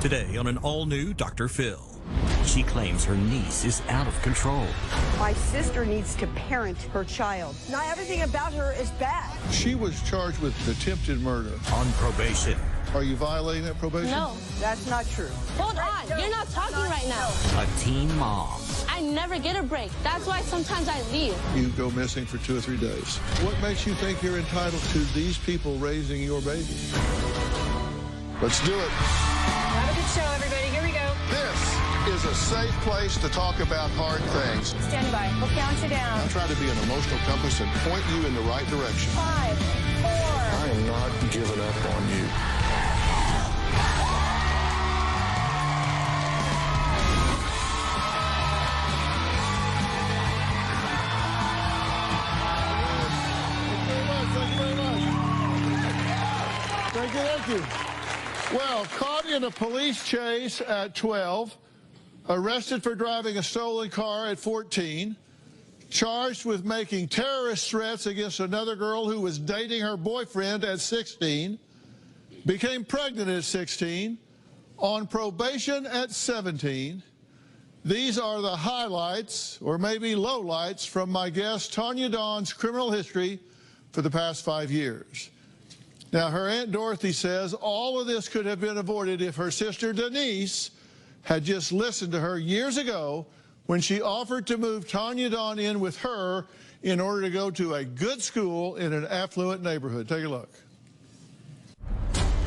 Today on an all-new Dr. Phil. She claims her niece is out of control. My sister needs to parent her child. Not everything about her is bad. She was charged with attempted murder. On probation. Are you violating that probation? No. That's not true. Hold on. You're not talking right now. A teen mom. I never get a break. That's why sometimes I leave. You go missing for 2 or 3 days. What makes you think you're entitled to these people raising your baby? Let's do it. Have a good show, everybody. Here we go. This is a safe place to talk about hard things. Stand by. We'll count you down. I'm trying to be an emotional compass and point you in the right direction. 5, 4. I am not giving up on you. Thank you. Well, caught in a police chase at 12, arrested for driving a stolen car at 14, charged with making terrorist threats against another girl who was dating her boyfriend at 16, became pregnant at 16, on probation at 17. These are the highlights, or maybe lowlights, from my guest Tanya Dawn's criminal history for the past 5 years. Now, her Aunt Dorothy says all of this could have been avoided if her sister Denise had just listened to her years ago when she offered to move Tanya Dawn in with her in order to go to a good school in an affluent neighborhood. Take a look.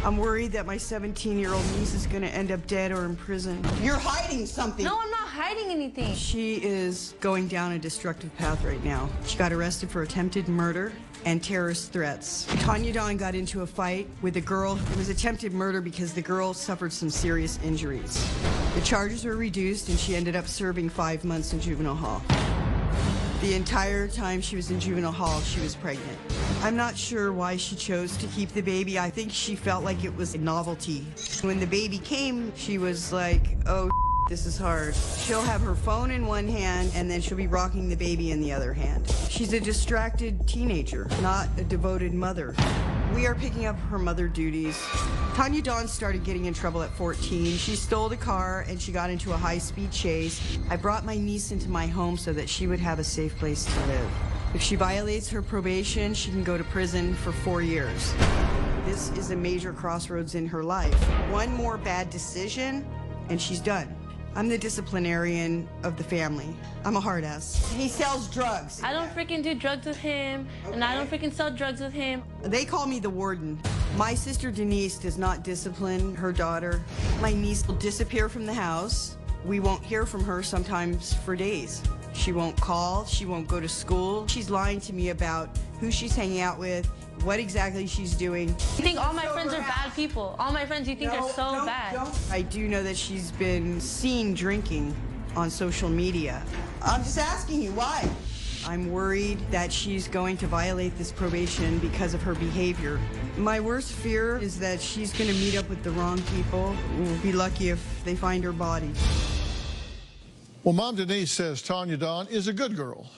I'm worried that my 17-year-old niece is going to end up dead or in prison. You're hiding something. No, I'm not hiding anything. She is going down a destructive path right now. She got arrested for attempted murder and terrorist threats. Tanya Dawn got into a fight with a girl. It was attempted murder because the girl suffered some serious injuries. The charges were reduced and she ended up serving 5 months in juvenile hall. The entire time she was in juvenile hall, she was pregnant. I'm not sure why she chose to keep the baby. I think she felt like it was a novelty. When the baby came, she was like, oh, this is hard. She'll have her phone in one hand and then she'll be rocking the baby in the other hand. She's a distracted teenager, not a devoted mother. We are picking up her mother duties. Tanya Dawn started getting in trouble at 14. She stole a car and she got into a high-speed chase. I brought my niece into my home so that she would have a safe place to live. If she violates her probation, she can go to prison for 4 years. This is a major crossroads in her life. One more bad decision and she's done. I'm the disciplinarian of the family. I'm a hard ass. He sells drugs. I don't freaking do drugs with him, and I don't freaking sell drugs with him. They call me the warden. My sister Denise does not discipline her daughter. My niece will disappear from the house. We won't hear from her sometimes for days. She won't call, she won't go to school. She's lying to me about who she's hanging out with, what exactly she's doing. You think all my friends are bad people. All my friends you think are so bad. I do know that she's been seen drinking on social media. I'm just asking you, why? I'm worried that she's going to violate this probation because of her behavior. My worst fear is that she's going to meet up with the wrong people. We'll be lucky if they find her body. Well, Mom Denise says Tanya Dawn is a good girl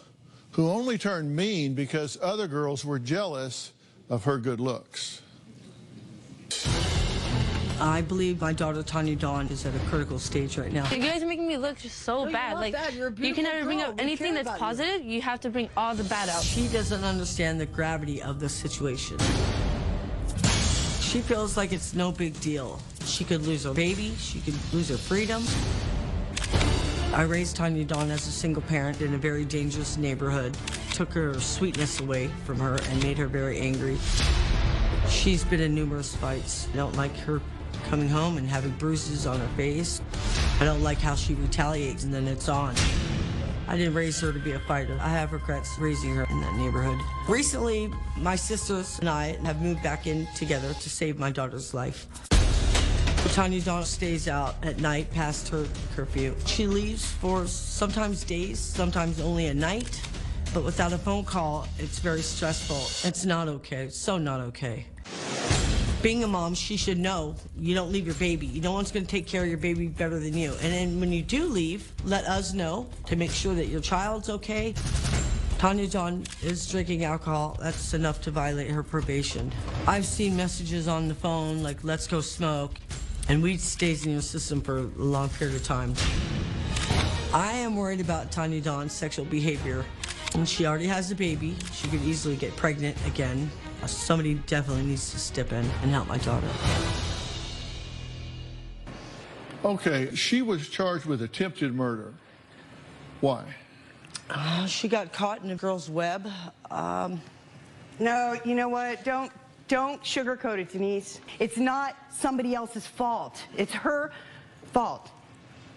who only turned mean because other girls were jealous of her good looks. I believe my daughter Tanya Dawn is at a critical stage right now. You guys are making me look just so bad. Like, you can never bring up anything that's positive. You have to bring all the bad out. She doesn't understand the gravity of the situation. She feels like it's no big deal. She could lose her baby. She could lose her freedom. I raised Tanya Dawn as a single parent in a very dangerous neighborhood. Took her sweetness away from her and made her very angry. She's been in numerous fights. I don't like her coming home and having bruises on her face. I don't like how she retaliates and then it's on. I didn't raise her to be a fighter. I have regrets raising her in that neighborhood. Recently, my sisters and I have moved back in together to save my daughter's life. Tanya Dawn stays out at night past her curfew. She leaves for sometimes days, sometimes only a night, but without a phone call, it's very stressful. It's not okay. It's so not okay. Being a mom, she should know you don't leave your baby. No one's going to take care of your baby better than you. And then when you do leave, let us know to make sure that your child's okay. Tanya Dawn is drinking alcohol. That's enough to violate her probation. I've seen messages on the phone like, let's go smoke. and weed stays in your system for a long period of time. I am worried about Tanya Dawn's sexual behavior. And she already has a baby. She could easily get pregnant again. Somebody definitely needs to step in and help my daughter. Okay, she was charged with attempted murder. Why? She got caught in a girl's web. No, you know what? Don't sugarcoat it, Denise. It's not somebody else's fault. It's her fault.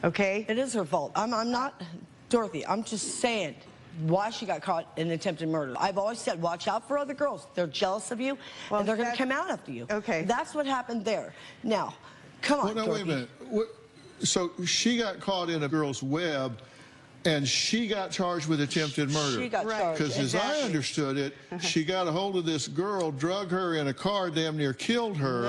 Okay? It is her fault. I'm not Dorothy. I'm just saying why she got caught in attempted murder. I've always said, watch out for other girls. They're jealous of you, and they're going to come out after you. Okay. That's what happened there. Now, come on, Well, no, wait a minute. So she got caught in a girl's web, and she got charged with attempted murder. She got charged. Because as I understood it, she got a hold of this girl, drug her in a car, damn near killed her.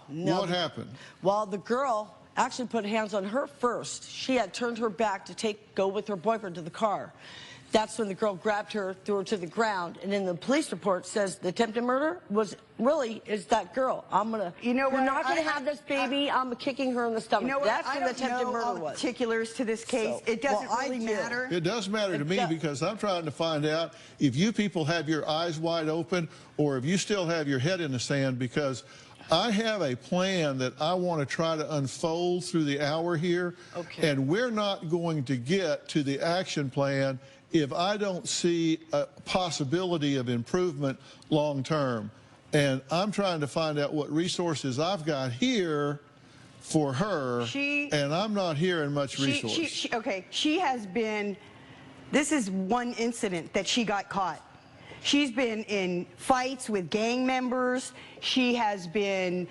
No. What happened? Well, the girl actually put hands on her first. She had turned her back to go with her boyfriend to the car. That's when the girl grabbed her, threw her to the ground, and then the police report says the attempted murder is that girl. You're not gonna have this baby. I'm kicking her in the stomach. You know what? That's what the attempted murder was. Particulars to this case. So, it doesn't really matter. It does matter to me because I'm trying to find out if you people have your eyes wide open or if you still have your head in the sand, because I have a plan that I want to try to unfold through the hour here. Okay. And we're not going to get to the action plan if I don't see a possibility of improvement long term. And I'm trying to find out what resources I've got here for her, and I'm not hearing much resource. Okay, she has been, this is one incident that she got caught. She's been in fights with gang members. She has been,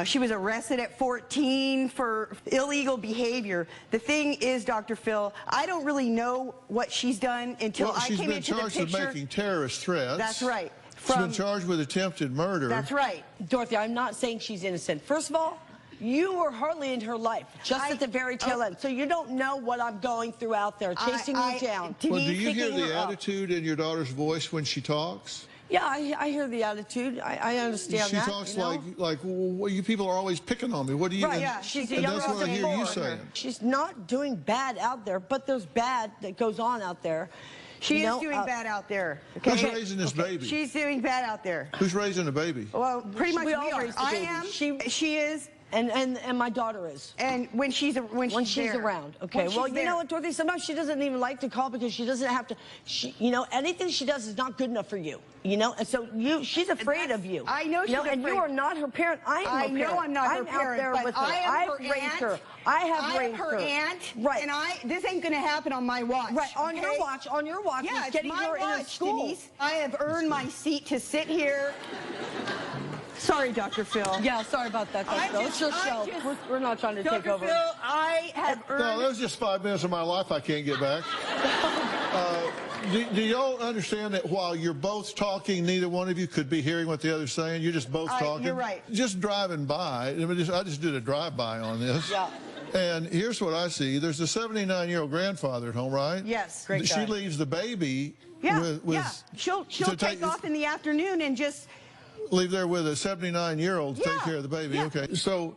she was arrested at 14 for illegal behavior. The thing is, Dr. Phil, I don't really know what she's done until I came into the picture. She's been charged with making terrorist threats. That's right. She's been charged with attempted murder. That's right. Dorothy, I'm not saying she's innocent. First of all, you were hardly in her life, just at the very tail end. So you don't know what I'm going through out there, chasing you down. Well, do you hear the attitude in your daughter's voice when she talks? Yeah, I hear the attitude. I understand she that. She talks like, well, you people are always picking on me. What do you? Right, yeah. She's a and young that's what I hear you saying. She's not doing bad out there, but there's bad that goes on out there. She is doing bad out there. Okay? Who's raising this baby? She's doing bad out there. Who's raising the baby? Well, pretty much we all are. raise the baby. I am. She is. And my daughter is. And when she's around. Okay. Well, you know what, Dorothy? Sometimes she doesn't even like to call because she doesn't have to. Anything she does is not good enough for you. And so she's afraid of you. I know she's afraid. And you are not her parent. I know I'm not her parent. I'm out there with her. I've raised her. I have raised her. I'm her aunt. Right. And this ain't gonna happen on my watch. Right. On your watch. On your watch. Yeah, getting it's my her watch, in a school. Denise. I have earned my seat to sit here. Sorry, Dr. Phil. Yeah, sorry about that, Dr. Phil. It's your show. We're not trying to take over. Dr. Phil, I have earned... No, that was just 5 minutes of my life I can't get back. Do y'all understand that while you're both talking, neither one of you could be hearing what the other's saying? You're just both talking? You're right. Just driving by. I just did a drive-by on this. Yeah. And here's what I see. There's a 79-year-old grandfather at home, right? Yes. Great guy. She leaves the baby with She'll take off in the afternoon and just... Leave there with a 79-year-old to take care of the baby. Yeah. Okay. So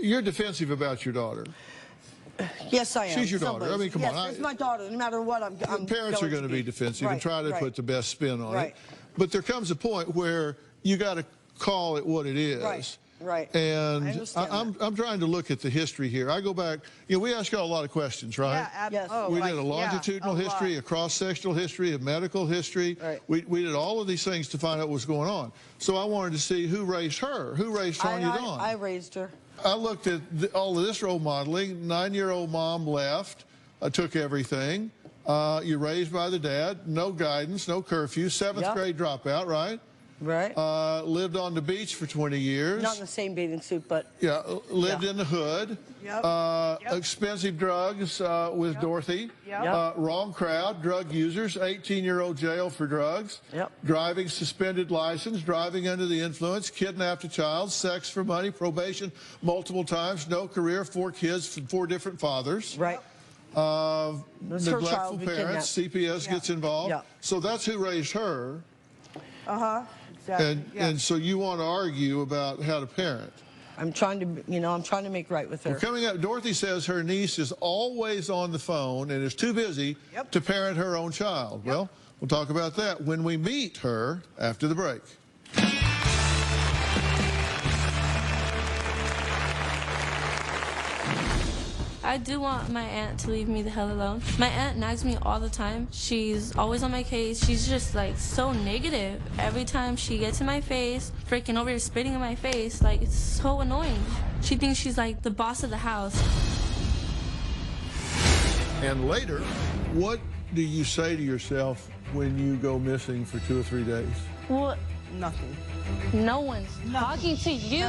you're defensive about your daughter. Yes, I am. She's your daughter. I mean, come on. It's my daughter. No matter what, I'm parents are going to be defensive and try to put the best spin on it. But there comes a point where you got to call it what it is. Right. And I'm trying to look at the history here. I go back, we ask y'all a lot of questions, right? Yeah, yes. Oh, we did a longitudinal history, a cross-sectional history, a medical history. Right. We did all of these things to find out what's going on. So I wanted to see who raised her, who raised Tanya Dawn. I raised her. I looked at all of this role modeling. 9-year-old mom left, took everything. You're raised by the dad, no guidance, no curfew, 7th grade dropout, right? Right. Lived on the beach for 20 years. Not in the same bathing suit, but... Yeah, lived in the hood. Expensive drugs with Dorothy. Wrong crowd, drug users, 18-year-old jail for drugs. Driving suspended license, driving under the influence, kidnapped a child, sex for money, probation multiple times, no career, 4 kids from 4 different fathers. Right. Neglectful parents, CPS gets involved. So that's who raised her. Exactly. And so you want to argue about how to parent. I'm trying to make right with her. Well, coming up, Dorothy says her niece is always on the phone and is too busy to parent her own child. Well, we'll talk about that when we meet her after the break. I do want my aunt to leave me the hell alone. My aunt nags me all the time. She's always on my case. She's just like so negative. Every time she gets in my face, freaking over here spitting in my face, like it's so annoying. She thinks she's like the boss of the house. And later, what do you say to yourself when you go missing for 2 or 3 days? Well, Nothing. no one's talking to you.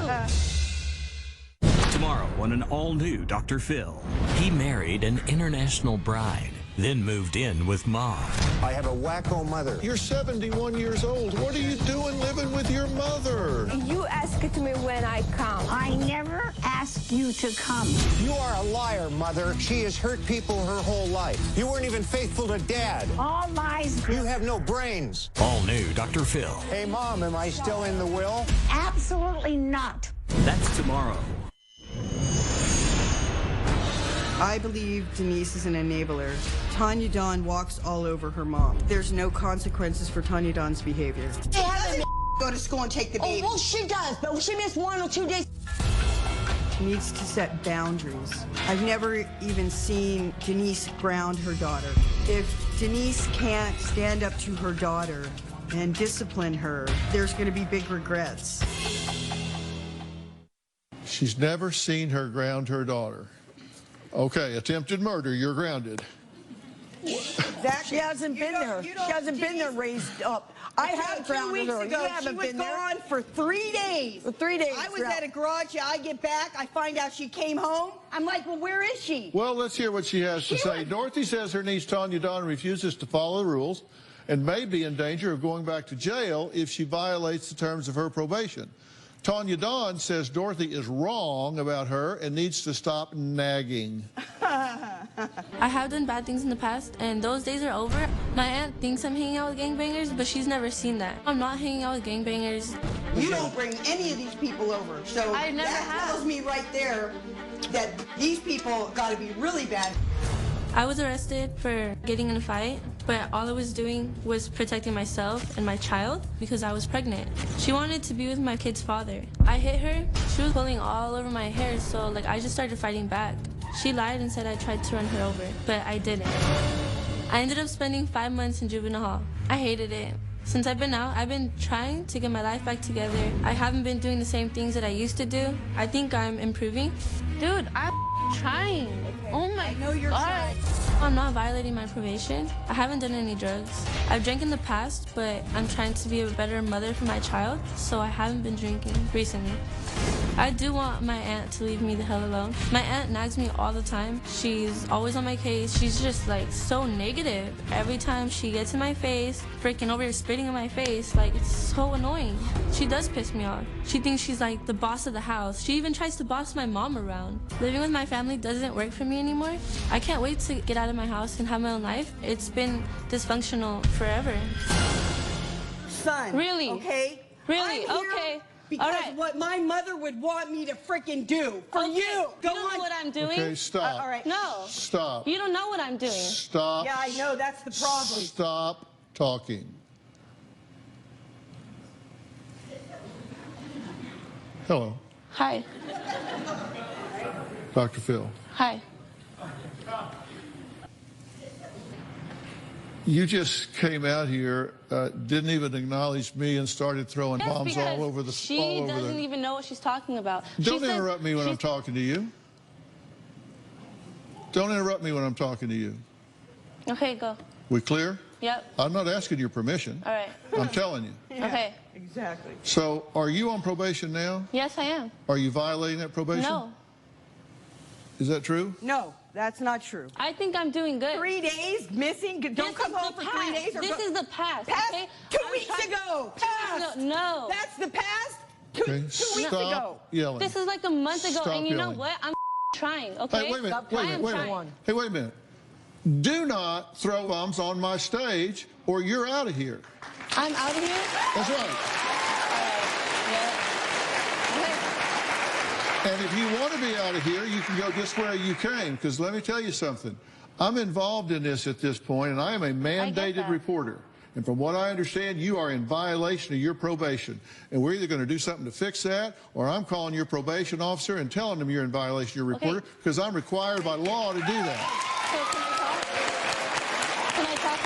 Tomorrow on an all-new Dr. Phil. He married an international bride, then moved in with Mom. I have a wacko mother. You're 71 years old. What are you doing living with your mother? You ask it to me when I come. I never asked you to come. You are a liar, Mother. She has hurt people her whole life. You weren't even faithful to Dad. All lies. You have no brains. All new Dr. Phil. Hey, Mom, am I still in the will? Absolutely not. That's tomorrow. I believe Denise is an enabler. Tanya Dawn walks all over her mom. There's no consequences for Tanya Dawn's behavior. She doesn't go to school and take the baby. Oh, well, she does, but she missed 1 or 2 days. She needs to set boundaries. I've never even seen Denise ground her daughter. If Denise can't stand up to her daughter and discipline her, there's going to be big regrets. She's never seen her ground her daughter. Okay, attempted murder, you're grounded. She hasn't been there. She hasn't been there raised up. I have grounded her. You haven't been there. She was gone for 3 days. For 3 days. I was at a garage. I get back. I find out she came home. I'm like, well, where is she? Well, let's hear what she has to say. Dorothy says her niece Tanya Dawn refuses to follow the rules and may be in danger of going back to jail if she violates the terms of her probation. Tanya Dawn says Dorothy is wrong about her and needs to stop nagging. I have done bad things in the past, and those days are over. My aunt thinks I'm hanging out with gangbangers, but she's never seen that. I'm not hanging out with gangbangers. You don't bring any of these people over. So I never that have. tells me right there that these people got to be really bad. I was arrested for getting in a fight, but all I was doing was protecting myself and my child because I was pregnant. She wanted to be with my kid's father. I hit her. She was pulling all over my hair, so I just started fighting back. She lied and said I tried to run her over, but I didn't. I ended up spending 5 months in juvenile hall. I hated it. Since I've been out, I've been trying to get my life back together. I haven't been doing the same things that I used to do. I think I'm improving. Dude, I'm trying. Oh my God. I'm not violating my probation. I haven't done any drugs. I've drank in the past, but I'm trying to be a better mother for my child, so I haven't been drinking recently. I do want my aunt to leave me the hell alone. My aunt nags me all the time. She's always on my case. She's just so negative. Every time she gets in my face, freaking over here spitting in my face, it's so annoying. She does piss me off. She thinks she's the boss of the house. She even tries to boss my mom around. Living with my family doesn't work for me anymore. I can't wait to get out of my house and have my own life. It's been dysfunctional forever. Son. Really? Okay? Really? I'm here Okay. Because all right. what my mother would want me to freaking do for you. You Go don't on. know what I'm doing? Okay, stop. All right. No. Stop. You don't know what I'm doing. Stop. Yeah, I know. That's the problem. Stop talking. Hello, Hi. Dr. Phil. Hi. You just came out here, didn't even acknowledge me, and started throwing That's bombs because all over the. She doesn't even know what she's talking about. Don't interrupt me when I'm talking to you. Don't interrupt me when I'm talking to you. Okay, go. We clear? Yep. I'm not asking your permission. All right. I'm telling you. Yeah, Okay. Exactly. So, are you on probation now? Yes, I am. Are you violating that probation? No. Is that true? No, that's not true. I think I'm doing good. 3 days missing? Don't This come is home the for 3 days. past. This is the past. Past? Okay? 2 I'm weeks trying- ago. 2 weeks Past. ago. No. That's the past? Two Okay, weeks stop ago. yelling. This is a month ago, Stop and you know yelling. what? I'm trying. Okay. Hey, wait a minute. I am Wait a trying. minute. Hey, wait a minute. Do not throw bombs on my stage, or you're out of here. I'm out of here. That's right. Yeah. Okay. And if you want to be out of here, you can go just where you came, because let me tell you something. I'm involved in this at this point, and I am a mandated reporter. And from what I understand, you are in violation of your probation. And we're either going to do something to fix that, or I'm calling your probation officer and telling them you're in violation of your reporter, because I'm required by law to do that. So can I talk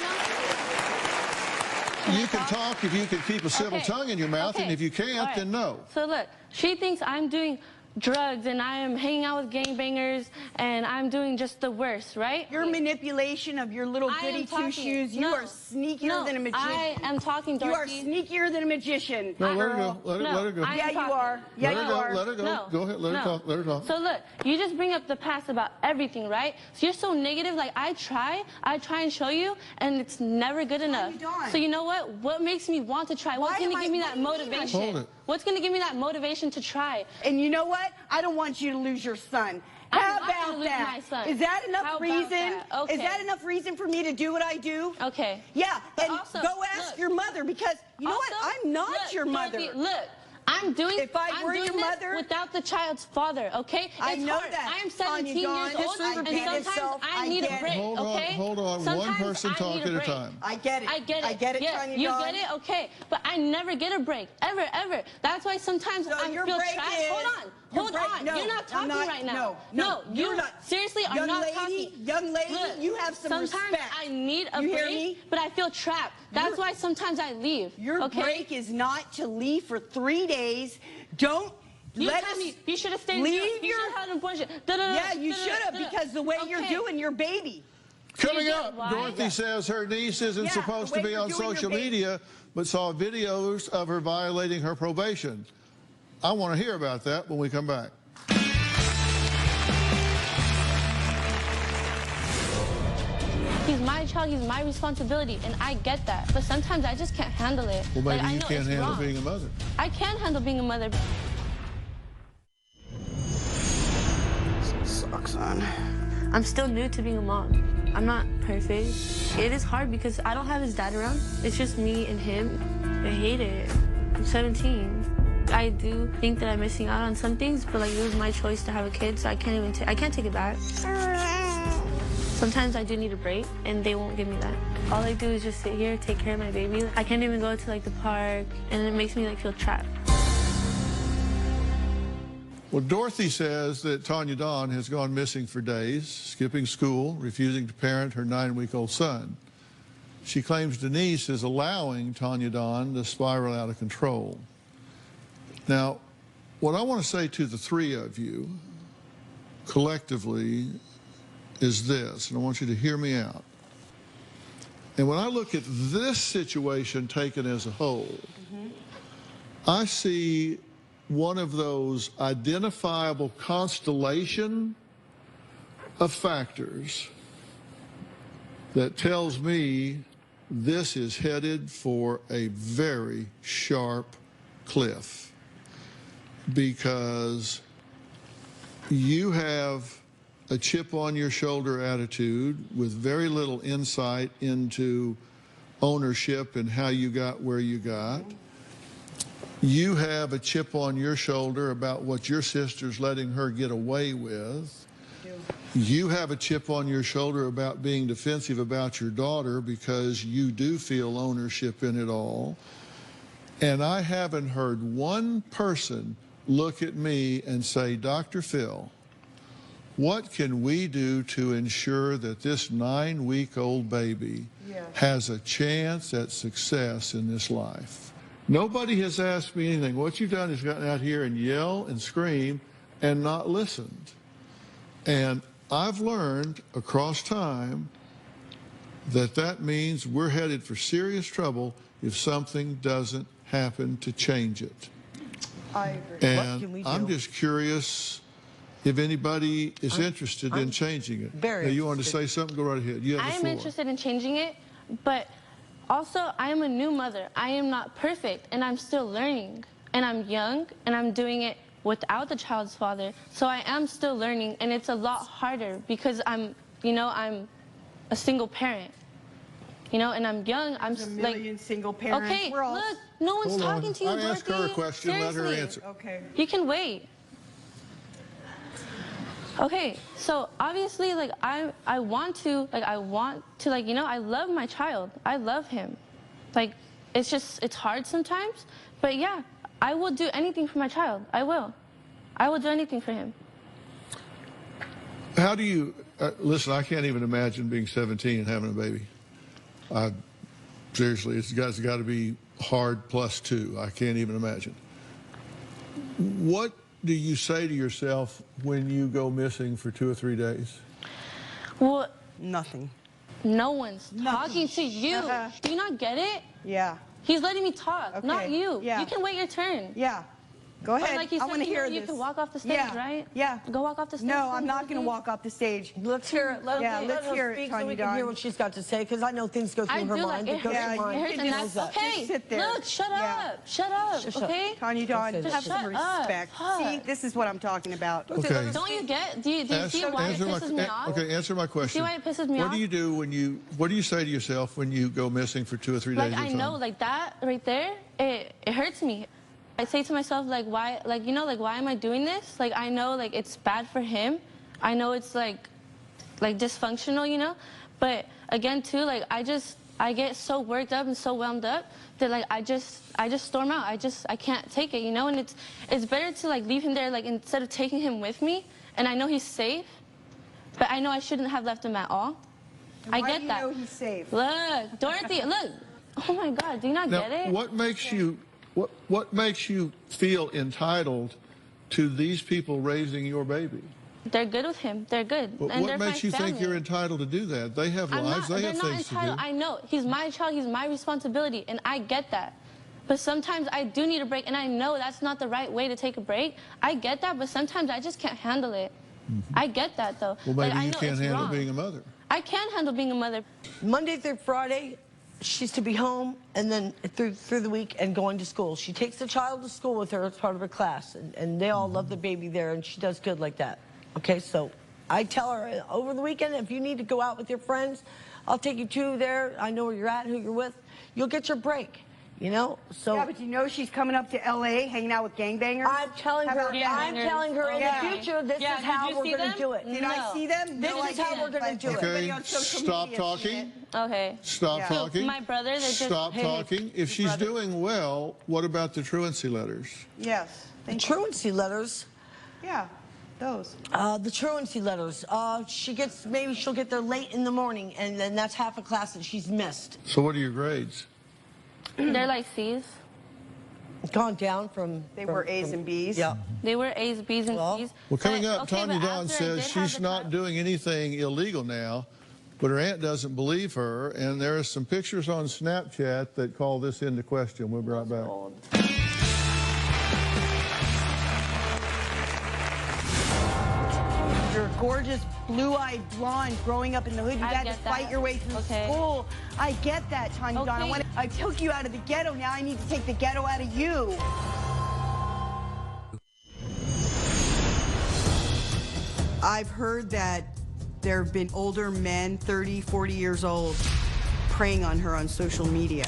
now? You can talk if you can keep a civil tongue in your mouth, and if you can't, then no. So look, she thinks I'm doing drugs and I am hanging out with gangbangers and I'm doing just the worst, right? Your manipulation of your little goody two-shoes, you are sneakier than a magician. I am talking, Dorothy. You are sneakier than a magician. No, let her go. Let her go. Yeah, you are. Yeah, you are. Let her go. No. Go ahead. Let her talk. Let her talk. So look, you just bring up the past about everything, right? So you're so negative. Like I try and show you, and it's never good enough. So you know what? What makes me want to try? What's going to give me that motivation? Hold it. What's going to give me that motivation to try? And you know what? I don't want you to lose your son. How about that? My son. Is that enough reason? That? Okay. Is that enough reason for me to do what I do? Okay. Yeah, But and also, go ask your mother, because you know what? I'm not your mother. Dorothy, look. I'm doing If I were your mother, without the child's father, okay? I it's know hard. that. I am 17 years old, and sometimes I need a break, okay? Hold on. Sometimes One person I talk need at a break. time. I get it. I get it. I get it, Yeah, Tanya you Dawn. get it? Okay. But I never get a break. Ever, ever. That's why sometimes I your feel break trapped. is- Hold your break- on. no, you're not I'm talking not- right now. No, you you're not. seriously are Young not lady, talking. young lady, Look, you have some sometimes respect. I need a You break, hear me? but I feel trapped. That's why sometimes I leave. Your okay? break is not to leave for 3 days. Don't You let tell us me you should have stayed. leave You your. should have had an abortion. Yeah, you should have, because the way you're Okay. doing your baby. Coming You up, know why? Dorothy says her niece isn't Yeah, supposed the to way be you're on doing your social baby. media, but saw videos of her violating her probation. I want to hear about that when we come back. He's my child, he's my responsibility, and I get that. But sometimes I just can't handle it. Well, maybe I you know can't it's handle wrong. being a mother. I can handle being a mother. Socks on. I'm still new to being a mom. I'm not perfect. It is hard because I don't have his dad around. It's just me and him. I hate it. I'm 17. I do think that I'm missing out on some things, but like it was my choice to have a kid, so I can't take it back. Sometimes I do need a break, and they won't give me that. All I do is just sit here, take care of my baby. I can't even go to like the park, and it makes me like feel trapped. Well, Dorothy says that Tanya Dawn has gone missing for days, skipping school, refusing to parent her 9-week-old son. She claims Denise is allowing Tanya Dawn to spiral out of control. Now, what I want to say to the three of you collectively is this, and I want you to hear me out. And when I look at this situation taken as a whole, I see one of those identifiable constellation of factors that tells me this is headed for a very sharp cliff, because you have a chip on your shoulder attitude with very little insight into ownership and how you got where you got. You have a chip on your shoulder about what your sister's letting her get away with. You have a chip on your shoulder about being defensive about your daughter because you do feel ownership in it all. And I haven't heard one person look at me and say, Dr. Phil, what can we do to ensure that this 9-week-old baby has a chance at success in this life? Nobody has asked me anything. What you've done is gotten out here and yell and scream and not listened. And I've learned across time that that means we're headed for serious trouble if something doesn't happen to change it. I agree. And What can we do? I'm just curious if anybody is interested in changing it. very Now, you wanted to interested. say something? Go right ahead. You have I the am floor. interested in changing it, but also I am a new mother. I am not perfect, and I'm still learning. And I'm young, and I'm doing it without the child's father. So I am still learning, and it's a lot harder because I'm a single parent. And I'm young. I'm There's a like million single parents. Okay, We're all... look, no one's Hold on. talking to you, I asked her a Dorothy. question. Let her Seriously. answer. Okay. You can wait. Okay, so obviously, like, I want to, like, you know, I love my child. I love him. Like, it's hard sometimes, but yeah, I will do anything for my child. I will do anything for him. How do you, listen, I can't even imagine being 17 and having a baby. Seriously, it's got to be hard +2. I can't even imagine. What do you say to yourself when you go missing for 2 or 3 days? Well, Nothing. no one's talking to you. Do you not get it? Yeah. He's letting me talk, Okay. not you. Yeah. You can wait your turn. Yeah. Go ahead. Or like you I said, want to hear you this. can walk off the stage, Yeah. right? Yeah. Go walk off the stage. No, I'm not going to walk off the stage. Let's hear it. Let let's her hear it, speak so Tanya we can Dawn. hear what she's got to say, because I know things go through I her do mind. like It goes Yeah, through you mine. It hurts, can and just that's okay. sit there. Look, shut Yeah. up. Shut up, Shut up. okay? Tanya Dawn, Don't say have that. some Shut up. respect. Huh. See, this is what I'm talking about. Okay. Don't you get? Do you see why it pisses me off? Okay, answer my question. See why it pisses me What off? do you do what do you say to yourself when you go missing for 2 or 3 days Like, at a I time? know, like that right there, it hurts me. I say to myself, like, why, like, you know, like, why am I doing this? Like, I know, like, it's bad for him. I know it's, like dysfunctional, you know? But, again, too, like, I get so worked up and so wound up that, like, I just storm out. I can't take it, you know? And it's better to, like, leave him there, like, instead of taking him with me. And I know he's safe, but I know I shouldn't have left him at all. I Why get do you that. know he's safe? Look, Dorothy, look. Oh, my God, do you not get it? What makes you feel entitled to these people raising your baby? They're good with him. They're good. But And what they're makes my you think family. you're entitled to do that? They have lives. They They're have not things entitled. to do. I know. He's my child. He's my responsibility. And I get that. But sometimes I do need a break. And I know that's not the right way to take a break. I get that. But sometimes I just can't handle it. I get that, though. Well, maybe Like, I you know can't it's handle wrong. being a mother. I can handle being a mother. Monday through Friday, she's to be home, and then through the week and going to school. She takes the child to school with her as part of her class, and they all love the baby there, and she does good like that. Okay, so I tell her over the weekend, if you need to go out with your friends, I'll take you to there. I know where you're at, who you're with. You'll get your break, you know? So Yeah, but you know she's coming up to L.A. hanging out with gangbangers? I'm telling her in Yeah. the future, this is how we're going to do it. Did I see them? This No, I is how we're didn't, going to but do it. everybody Okay, on social stop media has seen talking. it. Okay. Stop Yeah. talking. My brother, they just... Stop talking. If she's doing well, what about the truancy letters? Yes. The truancy letters. Yeah, those. The truancy letters. Maybe she'll get there late in the morning, and then that's half a class that she's missed. So what are your grades? They're like C's. Gone down from... They were A's and B's. Yeah. They were A's, B's, and C's. Well, coming But, up, okay, Tanya but Dawn after I says did have she's the not child- doing anything illegal now, but her aunt doesn't believe her, and there are some pictures on Snapchat that call this into question. We'll be right back. You're a gorgeous, blue-eyed blonde growing up in the hood. You I had to get fight that. your way through Okay. school. I get that, Tanya Dawn. Okay. I took you out of the ghetto. Now I need to take the ghetto out of you. I've heard that there have been older men, 30, 40 years old, preying on her on social media.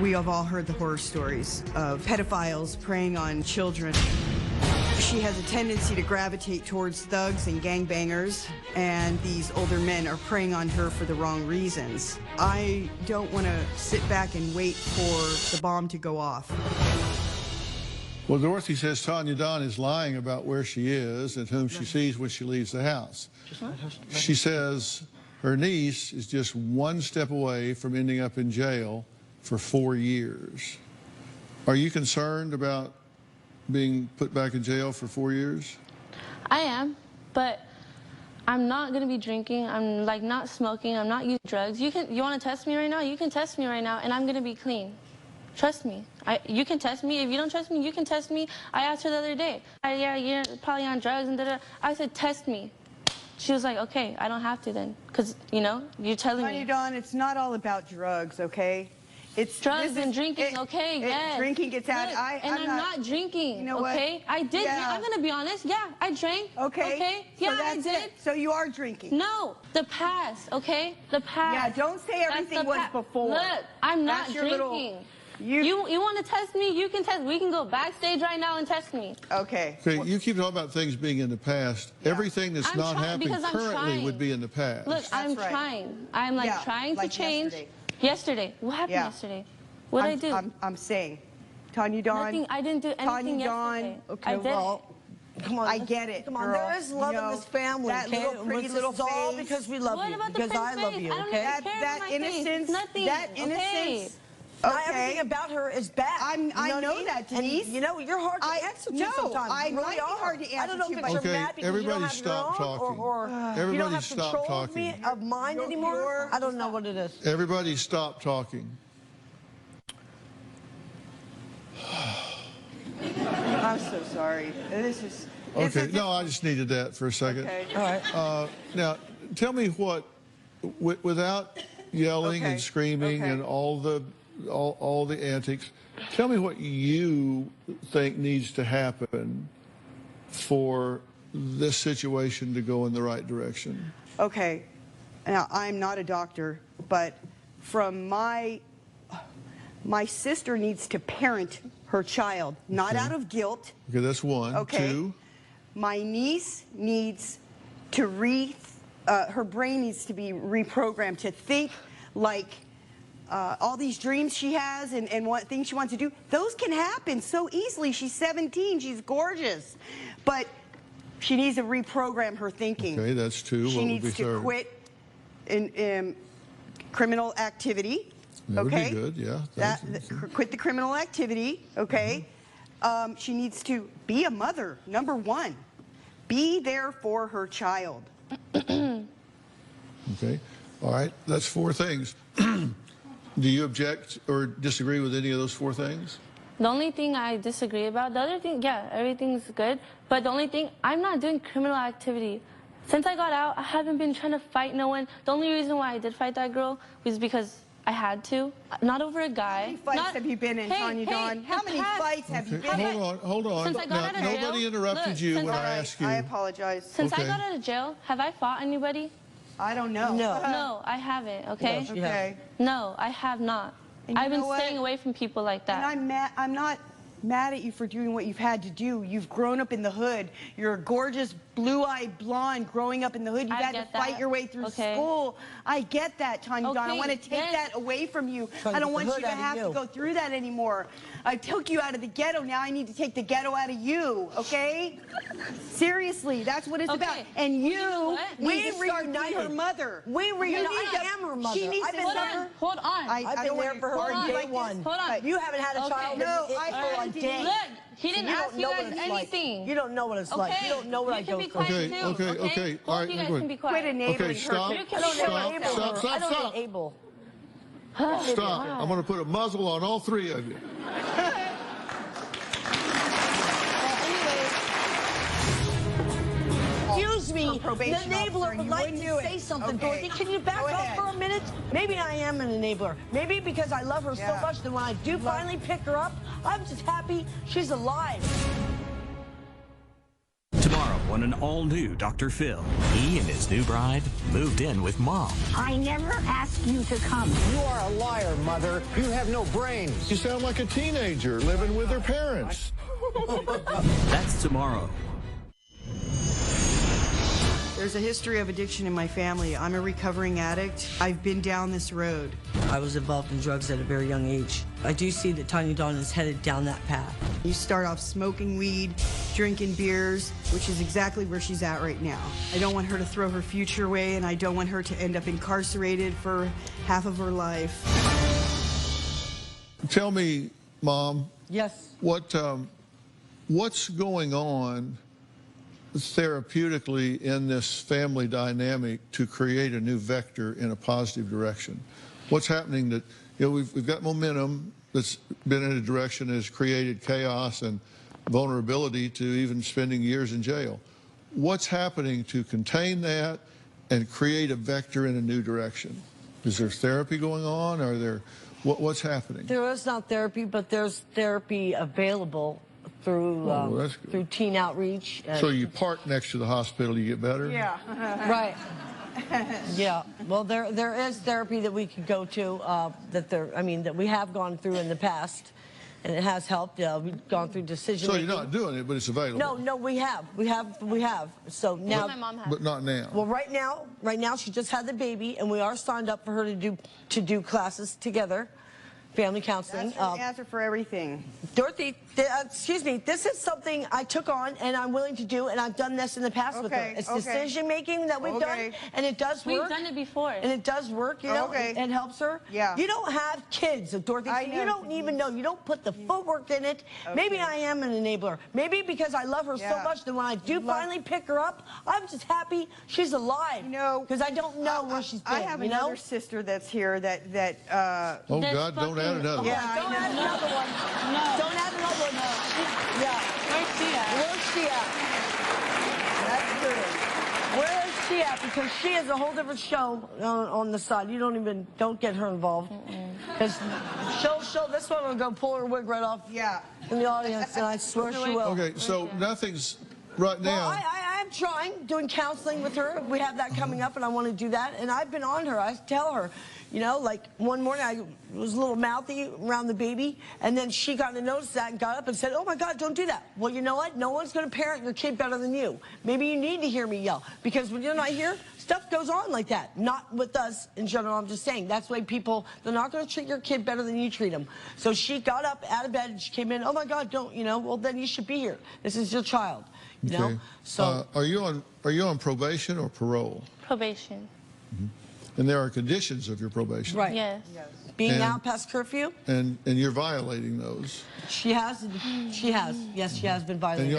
We have all heard the horror stories of pedophiles preying on children. She has a tendency to gravitate towards thugs and gangbangers, and these older men are preying on her for the wrong reasons. I don't want to sit back and wait for the bomb to go off. Well, Dorothy says Tanya Dawn is lying about where she is and whom she sees when she leaves the house. She says her niece is just one step away from ending up in jail for 4 years. Are you concerned about being put back in jail for 4 years? I am, but I'm not gonna be drinking. I'm like not smoking. I'm not using drugs. You want to test me right now? You can test me right now, and I'm gonna be clean. Trust me. You can test me. If you don't trust me, you can test me. I asked her the other day. Yeah, you're probably on drugs and da-da. I said, test me. She was like, okay, I don't have to then, because you know you're telling Tanya me. Dawn, it's not all about drugs, okay? It's Drugs and drinking, okay, yes. Drinking gets out. Look, I'm not drinking, You know what? okay? I did, Yeah. I'm going to be honest. Yeah, I drank. Okay. Okay? So Yeah, I that's did. it. So you are drinking. No, the past, okay? The past. Yeah, don't say That's everything the was before. Look, I'm not That's your little- drinking. You want to test me? You can test. We can go backstage right now and test me. Okay. Okay, you keep talking about things being in the past. Yeah. Everything that's I'm not trying, happening because I'm currently trying. would be in the past. Look, I'm right. trying. I'm like Yeah, trying to like change. yesterday. Yesterday. What happened yesterday? What did I do? I'm saying, Tanya Dawn. Nothing. I didn't do anything Tanya Dawn. yesterday. Okay, I did. Well, come on. I get it. Come on, girl. there is love You in know, this family. that okay? little pretty This little is all face. because we love What you. about the Because pretty I love face? you. I don't Okay. even care that about my face. innocence. Nothing. That Okay. innocence. Not Okay. everything about her is bad. I know what that, And, Denise. you know, you're hard to answer to no, sometimes. I You really might be are. hard to I answer don't know to, if it's but- you're Okay, mad because everybody you don't have stop your own, talking. or you don't Everybody have stop control talking. of mine anymore. I don't know what it is. Everybody stop talking. I'm so sorry. This is. Okay, no, I just needed that for a second. Okay. All right. Now, tell me what, without yelling Okay, and screaming okay. and all the antics, tell me what you think needs to happen for this situation to go in the right direction. Okay. Now, I'm not a doctor, but from my sister needs to parent her child, not out of guilt. Okay, that's one. Okay. Two. My niece needs to her brain needs to be reprogrammed to think like all these dreams she has and what things she wants to do. Those can happen so easily. She's 17. She's gorgeous. But she needs to reprogram her thinking. Okay, that's two. She What would needs be to third? quit in criminal activity. That would okay? be good, yeah. Quit the criminal activity, okay? She needs to be a mother, number one. Be there for her child. Okay. All right, that's four things. Do you object or disagree with any of those four things? The only thing I disagree about, the other thing, yeah, everything's good. But the only thing, I'm not doing criminal activity. Since I got out, I haven't been trying to fight no one. The only reason why I did fight that girl was because I had to. Not over a guy. How many fights have you been in, Tanya Dawn? How many fights have you been in? Hold on. Since I got out of jail, nobody interrupted look, you since when I asked you. I apologize. Since Okay. I got out of jail, have I fought anybody? I don't know. No, I haven't, okay? Okay. No, I have not. And you I've been know what? staying away from people like that. And I'm not mad at you for doing what you've had to do. You've grown up in the hood. You're a gorgeous, blue-eyed blonde growing up in the hood. You've I had to get fight that. your way through Okay. school. I get that, Tanya Dawn. I Okay, want to take yes. that away from you. Trying I to don't get want the you hood to out of have to you. go through that anymore. I took you out of the ghetto. Now I need to take the ghetto out of you, okay? Seriously, that's what it's Okay. about. And you know what? need to We start being her reunited. mother. We You reunited. need to- I am her mother. She needs I've to been Hold start- on, hold on. I I've don't been there want for her to on argue day like this. one. Hold on. You haven't had a Okay. child No, in, I for heard a you. day. Look, he didn't You ask don't you know guys what it's anything. like. You don't know what it's like. You don't know what I You go can be through. quiet Okay, too, okay. All right, Both of you guys wait. can be Quit quiet. enabling Okay, her. stop. You can I don't be enable quiet. her. I don't Stop. enable. Stop. I'm going to put a muzzle on all three of you. Excuse me, the probation officer, enabler and would you like wouldn't to do it. say something. Okay. Dorothy, can you back Go off ahead. for a minute? Maybe I am an enabler. Maybe because I love her so Yeah. much that when I do finally pick her up, I'm just happy she's alive. Tomorrow on an all-new Dr. Phil, he and his new bride moved in with Mom. I never asked you to come. You are a liar, Mother. You have no brains. You sound like a teenager living with her parents. That's tomorrow. There's a history of addiction in my family. I'm a recovering addict. I've been down this road. I was involved in drugs at a very young age. I do see that Tanya Dawn is headed down that path. You start off smoking weed, drinking beers, which is exactly where she's at right now. I don't want her to throw her future away, and I don't want her to end up incarcerated for half of her life. Tell me, Mom, Yes. what's going on therapeutically in this family dynamic to create a new vector in a positive direction? What's happening that, we've got momentum that's been in a direction that has created chaos and vulnerability to even spending years in jail. What's happening to contain that and create a vector in a new direction? Is there therapy going on? What's happening? There is not therapy, but there's therapy available through that's good. through teen outreach. So you park next to the hospital, you get better? Yeah. Right. Yeah. Well, there is therapy that we can go to that we have gone through in the past. And it has helped. We've gone through decision making. So you're not doing it, but it's available. No, we have. So now, my mom has. But not now. well, right now, she just had the baby, and we are signed up for her to do classes together, family counseling. That's the answer for everything. Dorothy, excuse me, this is something I took on and I'm willing to do, and I've done this in the past with her. It's decision making that we've done, and it does work. We've done it before. And it does work, you know, it helps her. Yeah. You don't have kids, Dorothy, so you don't even know. You don't put the footwork in it. Maybe I am an enabler. Maybe because I love her so much that when I do finally pick her up, I'm just happy she's alive. You know, because I don't know where she's been. I have another sister that's here that oh, God, don't add another one. Yeah, don't add another one. No. Don't add another one. No. Yeah. Where's she at? Where's she at? That's good. Where is she at? Because she is a whole different show on the side. You don't get her involved. Because this one will go pull her wig right off in the audience, and I swear she will. Okay, so nothing's right now. Well, I'm trying, doing counseling with her. We have that coming up, and I want to do that. And I've been on her. I tell her, you know, like one morning I was a little mouthy around the baby, and then she got to notice that and got up and said, oh, my God, don't do that. Well, you know what? No one's going to parent your kid better than you. Maybe you need to hear me yell, because when you're not here, stuff goes on like that. Not with us in general. I'm just saying. That's why they're not going to treat your kid better than you treat them. So she got up out of bed, and she came in, oh, my God, don't, you know, well, then you should be here. This is your child. You know? So are you on probation or parole? Probation. Mm-hmm. And there are conditions of your probation. Right. Yes. Being out past curfew. And you're violating those. She has. Yes, she has been violating.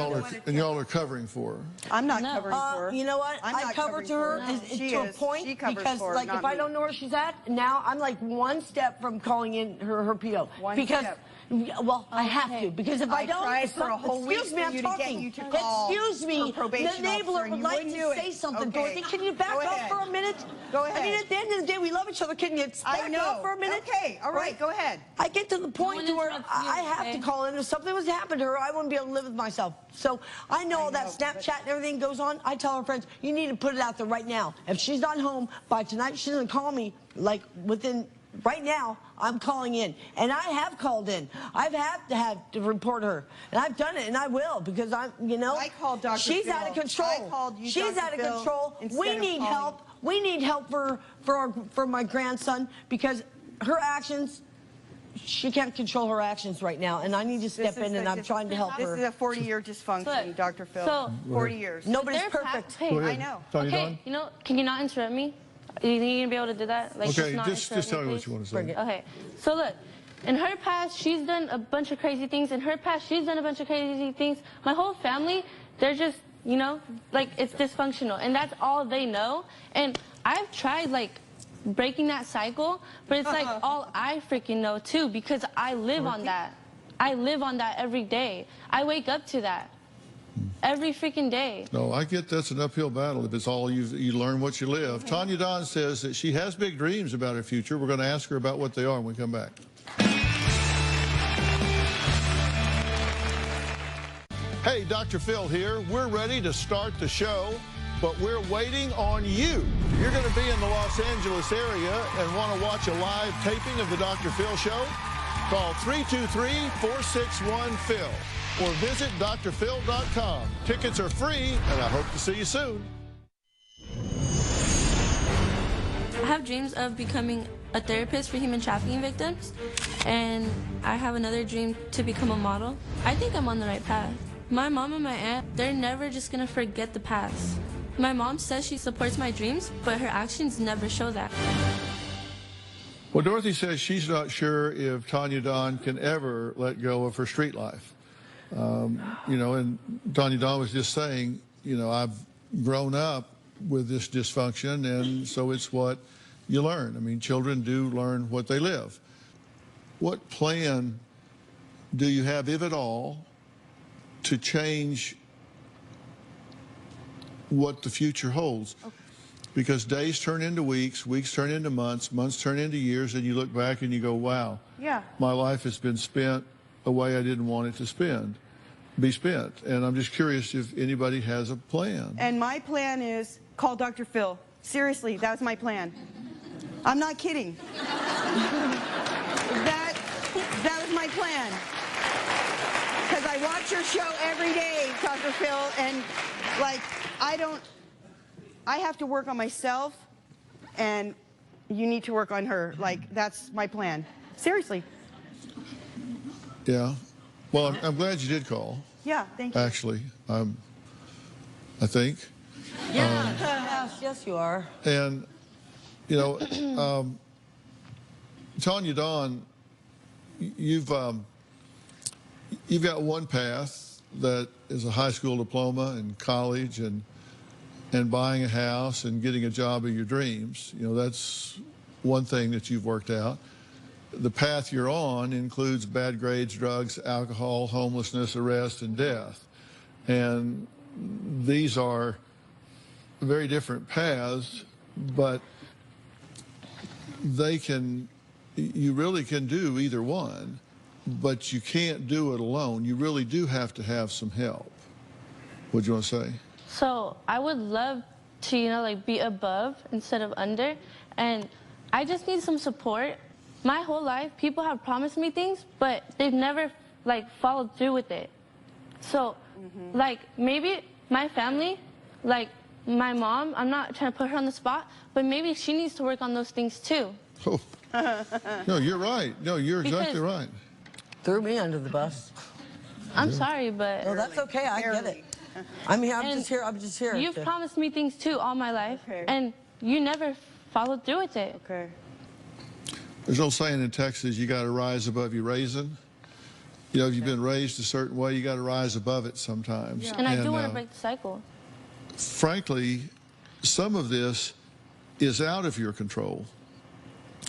And y'all are covering for her. I'm not covering for her. You know what? I cover to her to a point, because like if I don't know where she's at, now I'm like one step from calling in her PO. Well, I have to, because if I don't, tried for a whole week excuse me, I'm for you to get talking. you to call Excuse me, her probation the enabler officer, would you like wouldn't to do say it. something, Okay. Dorothy. Can you back Go up ahead. for a minute? Go ahead. I mean, at the end of the day, we love each other. Can you back up for a minute? Okay, all right, go ahead. I get to the point to where interrupt I you, have okay? to call in. If something was to happen to her, I wouldn't be able to live with myself. So I know all that Snapchat and everything goes on. I tell her friends, you need to put it out there right now. If she's not home by tonight, she doesn't call me like within. Right now, I'm calling in, and I have called in. I've had to report her, and I've done it, and I will, because I called Dr. She's Phil. out of control. I called you, She's Dr. out of Phil, control. instead We of need calling. help. We need help for my grandson, because her actions. She can't control her actions right now, and I need to step in, and I'm trying to help her. This is a 40-year dysfunction, Look, Dr. Phil. so 40 years. Nobody's They're perfect. Hey, I know. Okay, you know, can you not interrupt me? You think you're gonna be able to do that? Like, Okay, not just interrupt tell me, me what please? you want to say. Okay, so look, in her past, she's done a bunch of crazy things. In her past, she's done a bunch of crazy things. My whole family, they're just, you know, like, it's dysfunctional, and that's all they know. And I've tried, like, breaking that cycle, but it's like all I freaking know too, because I live on that. I live on that every day. I wake up to that every freaking day. No, I get that's an uphill battle if it's all you learn what you live. Tanya Don says that she has big dreams about her future. We're going to ask her about what they are when we come back. Hey, Dr. Phil here. We're ready to start the show, but we're waiting on you. You're going to be in the Los Angeles area and want to watch a live taping of the Dr. Phil show? Call 323-461-PHIL or visit drphil.com. Tickets are free, and I hope to see you soon. I have dreams of becoming a therapist for human trafficking victims, and I have another dream to become a model. I think I'm on the right path. My mom and my aunt, they're never just gonna forget the past. My mom says she supports my dreams, but her actions never show that. Well, Dorothy says she's not sure if Tanya Don can ever let go of her street life. You know, and Tanya Don was just saying, you know, I've grown up with this dysfunction, and so it's what you learn. I mean, children do learn what they live. What plan do you have, if at all, to change what the future holds? Okay. Because days turn into weeks, weeks turn into months, months turn into years, and you look back and you go, wow, my life has been spent a way I didn't want it to be spent. And I'm just curious if anybody has a plan. And my plan is call Dr. Phil. Seriously, that was my plan. I'm not kidding. That was my plan. Because I watch your show every day, Dr. Phil, and like, I have to work on myself, and you need to work on her. Like, that's my plan. Seriously. Yeah. Well, I'm glad you did call. Yeah, thank you. Actually, I think. Yeah, yes, you are. And, you know, Tanya Dawn, you've got one path that is a high school diploma and college and buying a house and getting a job of your dreams. You know, that's one thing that you've worked out. The path you're on includes bad grades, drugs, alcohol, homelessness, arrest, and death. And these are very different paths, but you really can do either one, but you can't do it alone. You really do have to have some help. What do you want to say? So I would love to, like be above instead of under, and I just need some support. My whole life, people have promised me things, but they've never like followed through with it. So, like maybe my family, like my mom, I'm not trying to put her on the spot, but maybe she needs to work on those things too. Oh. No, you're right. No, you're exactly right. Threw me under the bus. I'm sorry, but No, that's okay. I get it. I'm just here. You've promised me things too all my life, and you never followed through with it. Okay. There's no saying in Texas, you got to rise above your raising. You know, if you've been raised a certain way, you got to rise above it sometimes. Yeah. And I do want to break the cycle. Frankly, some of this is out of your control.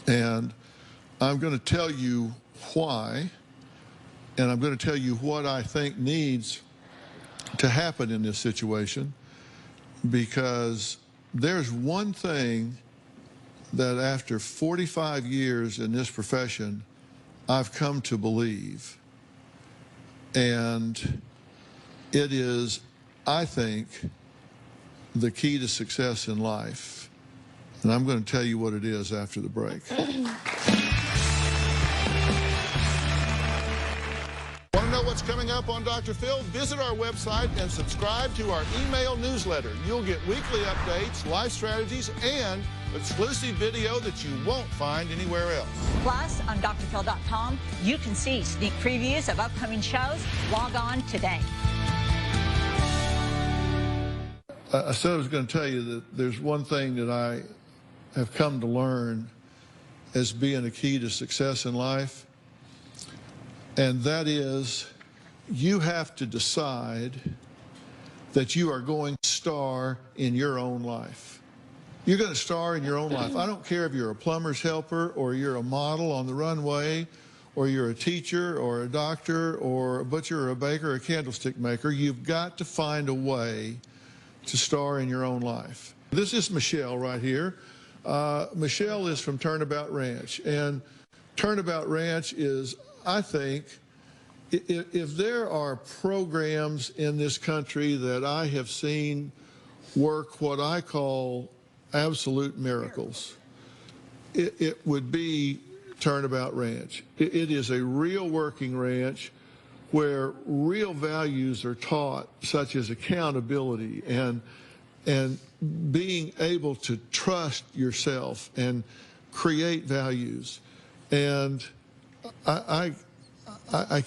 And I'm going to tell you why, and I'm going to tell you what I think needs to happen in this situation, because there's one thing that after 45 years in this profession, I've come to believe. And it is, I think, the key to success in life. And I'm going to tell you what it is after the break. Want to know what's coming up on Dr. Phil? Visit our website and subscribe to our email newsletter. You'll get weekly updates, life strategies, and exclusive video that you won't find anywhere else. Plus, on drphil.com, you can see sneak previews of upcoming shows. Log on today. I said I was going to tell you that there's one thing that I have come to learn as being a key to success in life, and that is you have to decide that you are going to star in your own life. You're going to star in your own life. I don't care if you're a plumber's helper or you're a model on the runway or you're a teacher or a doctor or a butcher or a baker or a candlestick maker. You've got to find a way to star in your own life. This is Michelle right here. Michelle is from Turnabout Ranch, and Turnabout Ranch is, I think, if there are programs in this country that I have seen work what I call absolute miracles, it would be Turnabout Ranch. It is a real working ranch where real values are taught, such as accountability and being able to trust yourself and create values. And I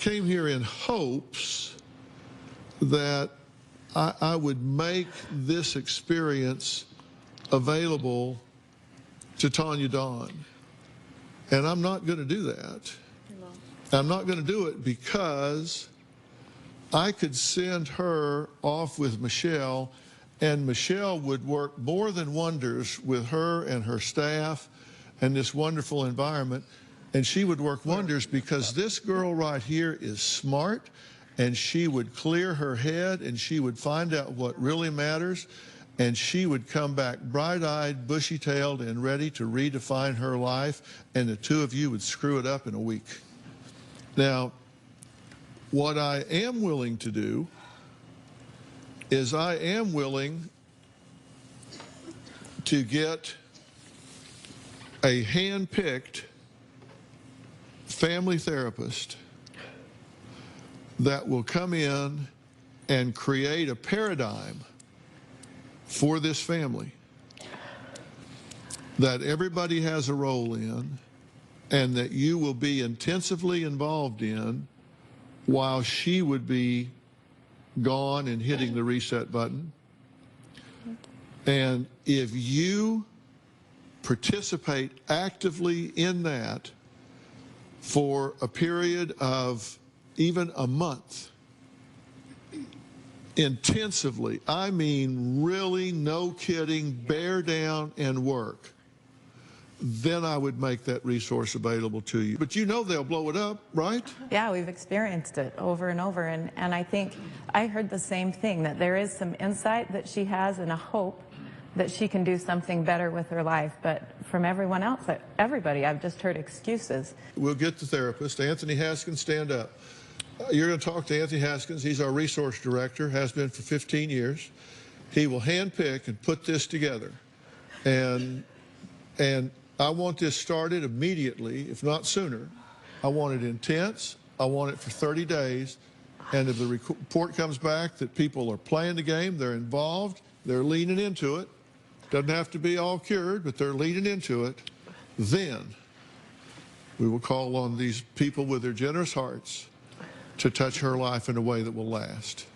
came here in hopes that I would make this experience available to Tanya Dawn. And I'm not going to do that. I'm not going to do it because I could send her off with Michelle, and Michelle would work more than wonders with her and her staff and this wonderful environment. And she would work wonders because this girl right here is smart, and she would clear her head and she would find out what really matters, and she would come back bright-eyed, bushy-tailed, and ready to redefine her life, and the two of you would screw it up in a week. Now, what I am willing to do is I am willing to get a hand-picked family therapist that will come in and create a paradigm for this family that everybody has a role in and that you will be intensively involved in while she would be gone and hitting the reset button. And if you participate actively in that for a period of even a month, intensively, I mean really, no kidding, bear down and work, then I would make that resource available to you. But you know they'll blow it up, right? Yeah, we've experienced it over and over, and I think I heard the same thing, that there is some insight that she has and a hope that she can do something better with her life. But from everyone else, everybody, I've just heard excuses. We'll get the therapist. Anthony Haskins, stand up. You're going to talk to Anthony Haskins. He's our resource director, has been for 15 years. He will handpick and put this together. And I want this started immediately, if not sooner. I want it intense. I want it for 30 days. And if the report comes back that people are playing the game, they're involved, they're leaning into it, doesn't have to be all cured, but they're leaning into it, then we will call on these people with their generous hearts to touch her life in a way that will last.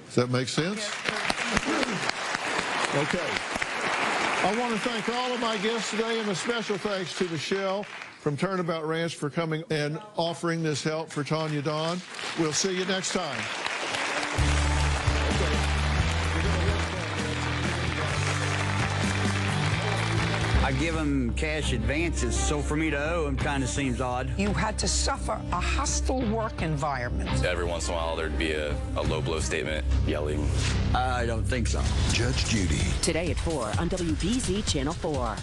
Does that make sense? Okay. I want to thank all of my guests today, and a special thanks to Michelle from Turnabout Ranch for coming and offering this help for Tanya Dawn. We'll see you next time. I give them cash advances, so for me to owe them kind of seems odd. You had to suffer a hostile work environment. Every once in a while, there'd be a low blow statement, yelling. I don't think so. Judge Judy. Today at 4 on WBZ Channel 4.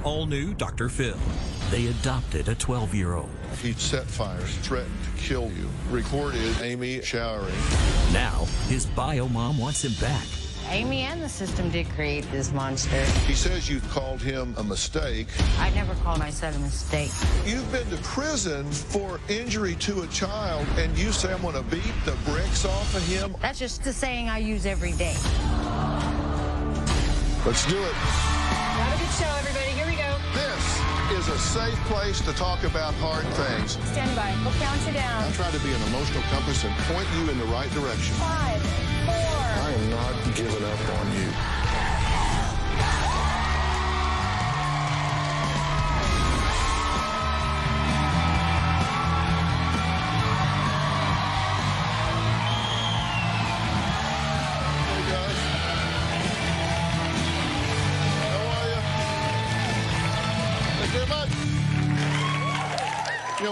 All-new Dr. Phil. They adopted a 12-year-old. He set fires, threatened to kill you, recorded Amy showering. Now, his bio mom wants him back. Amy and the system did create this monster. He says you called him a mistake. I never called my son a mistake. You've been to prison for injury to a child, and you say I'm going to beat the bricks off of him? That's just the saying I use every day. Let's do it. Not a good show, everybody. Here we go. This is a safe place to talk about hard things. Stand by. We'll count you down. I try to be an emotional compass and point you in the right direction. 5, 4. I am not giving up on you.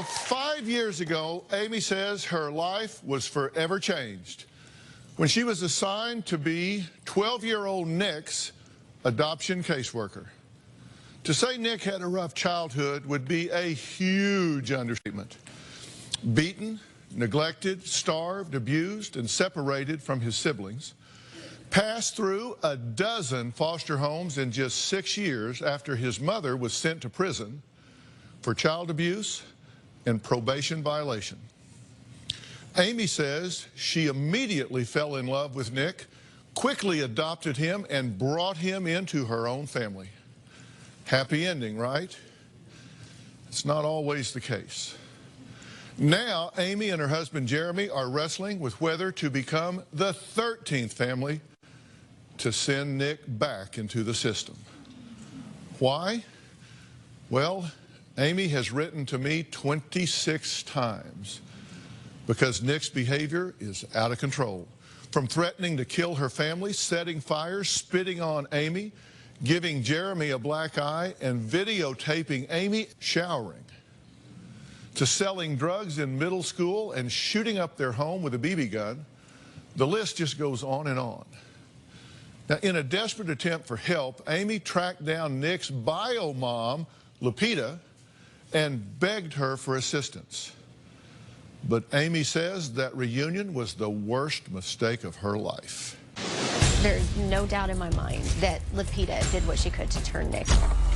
Well, 5 years ago, Amy says her life was forever changed when she was assigned to be 12-year-old Nick's adoption caseworker. To say Nick had a rough childhood would be a huge understatement. Beaten, neglected, starved, abused, and separated from his siblings, passed through a dozen foster homes in just 6 years after his mother was sent to prison for child abuse and probation violation. Amy says she immediately fell in love with Nick, quickly adopted him, and brought him into her own family. Happy ending, right? It's not always the case. Now, Amy and her husband Jeremy are wrestling with whether to become the 13th family to send Nick back into the system. Why? Well, Amy has written to me 26 times because Nick's behavior is out of control. From threatening to kill her family, setting fires, spitting on Amy, giving Jeremy a black eye, and videotaping Amy showering, to selling drugs in middle school and shooting up their home with a BB gun. The list just goes on and on. Now, in a desperate attempt for help, Amy tracked down Nick's bio mom, Lupita, and begged her for assistance. But Amy says that reunion was the worst mistake of her life. There's no doubt in my mind that Lupita did what she could to turn Nick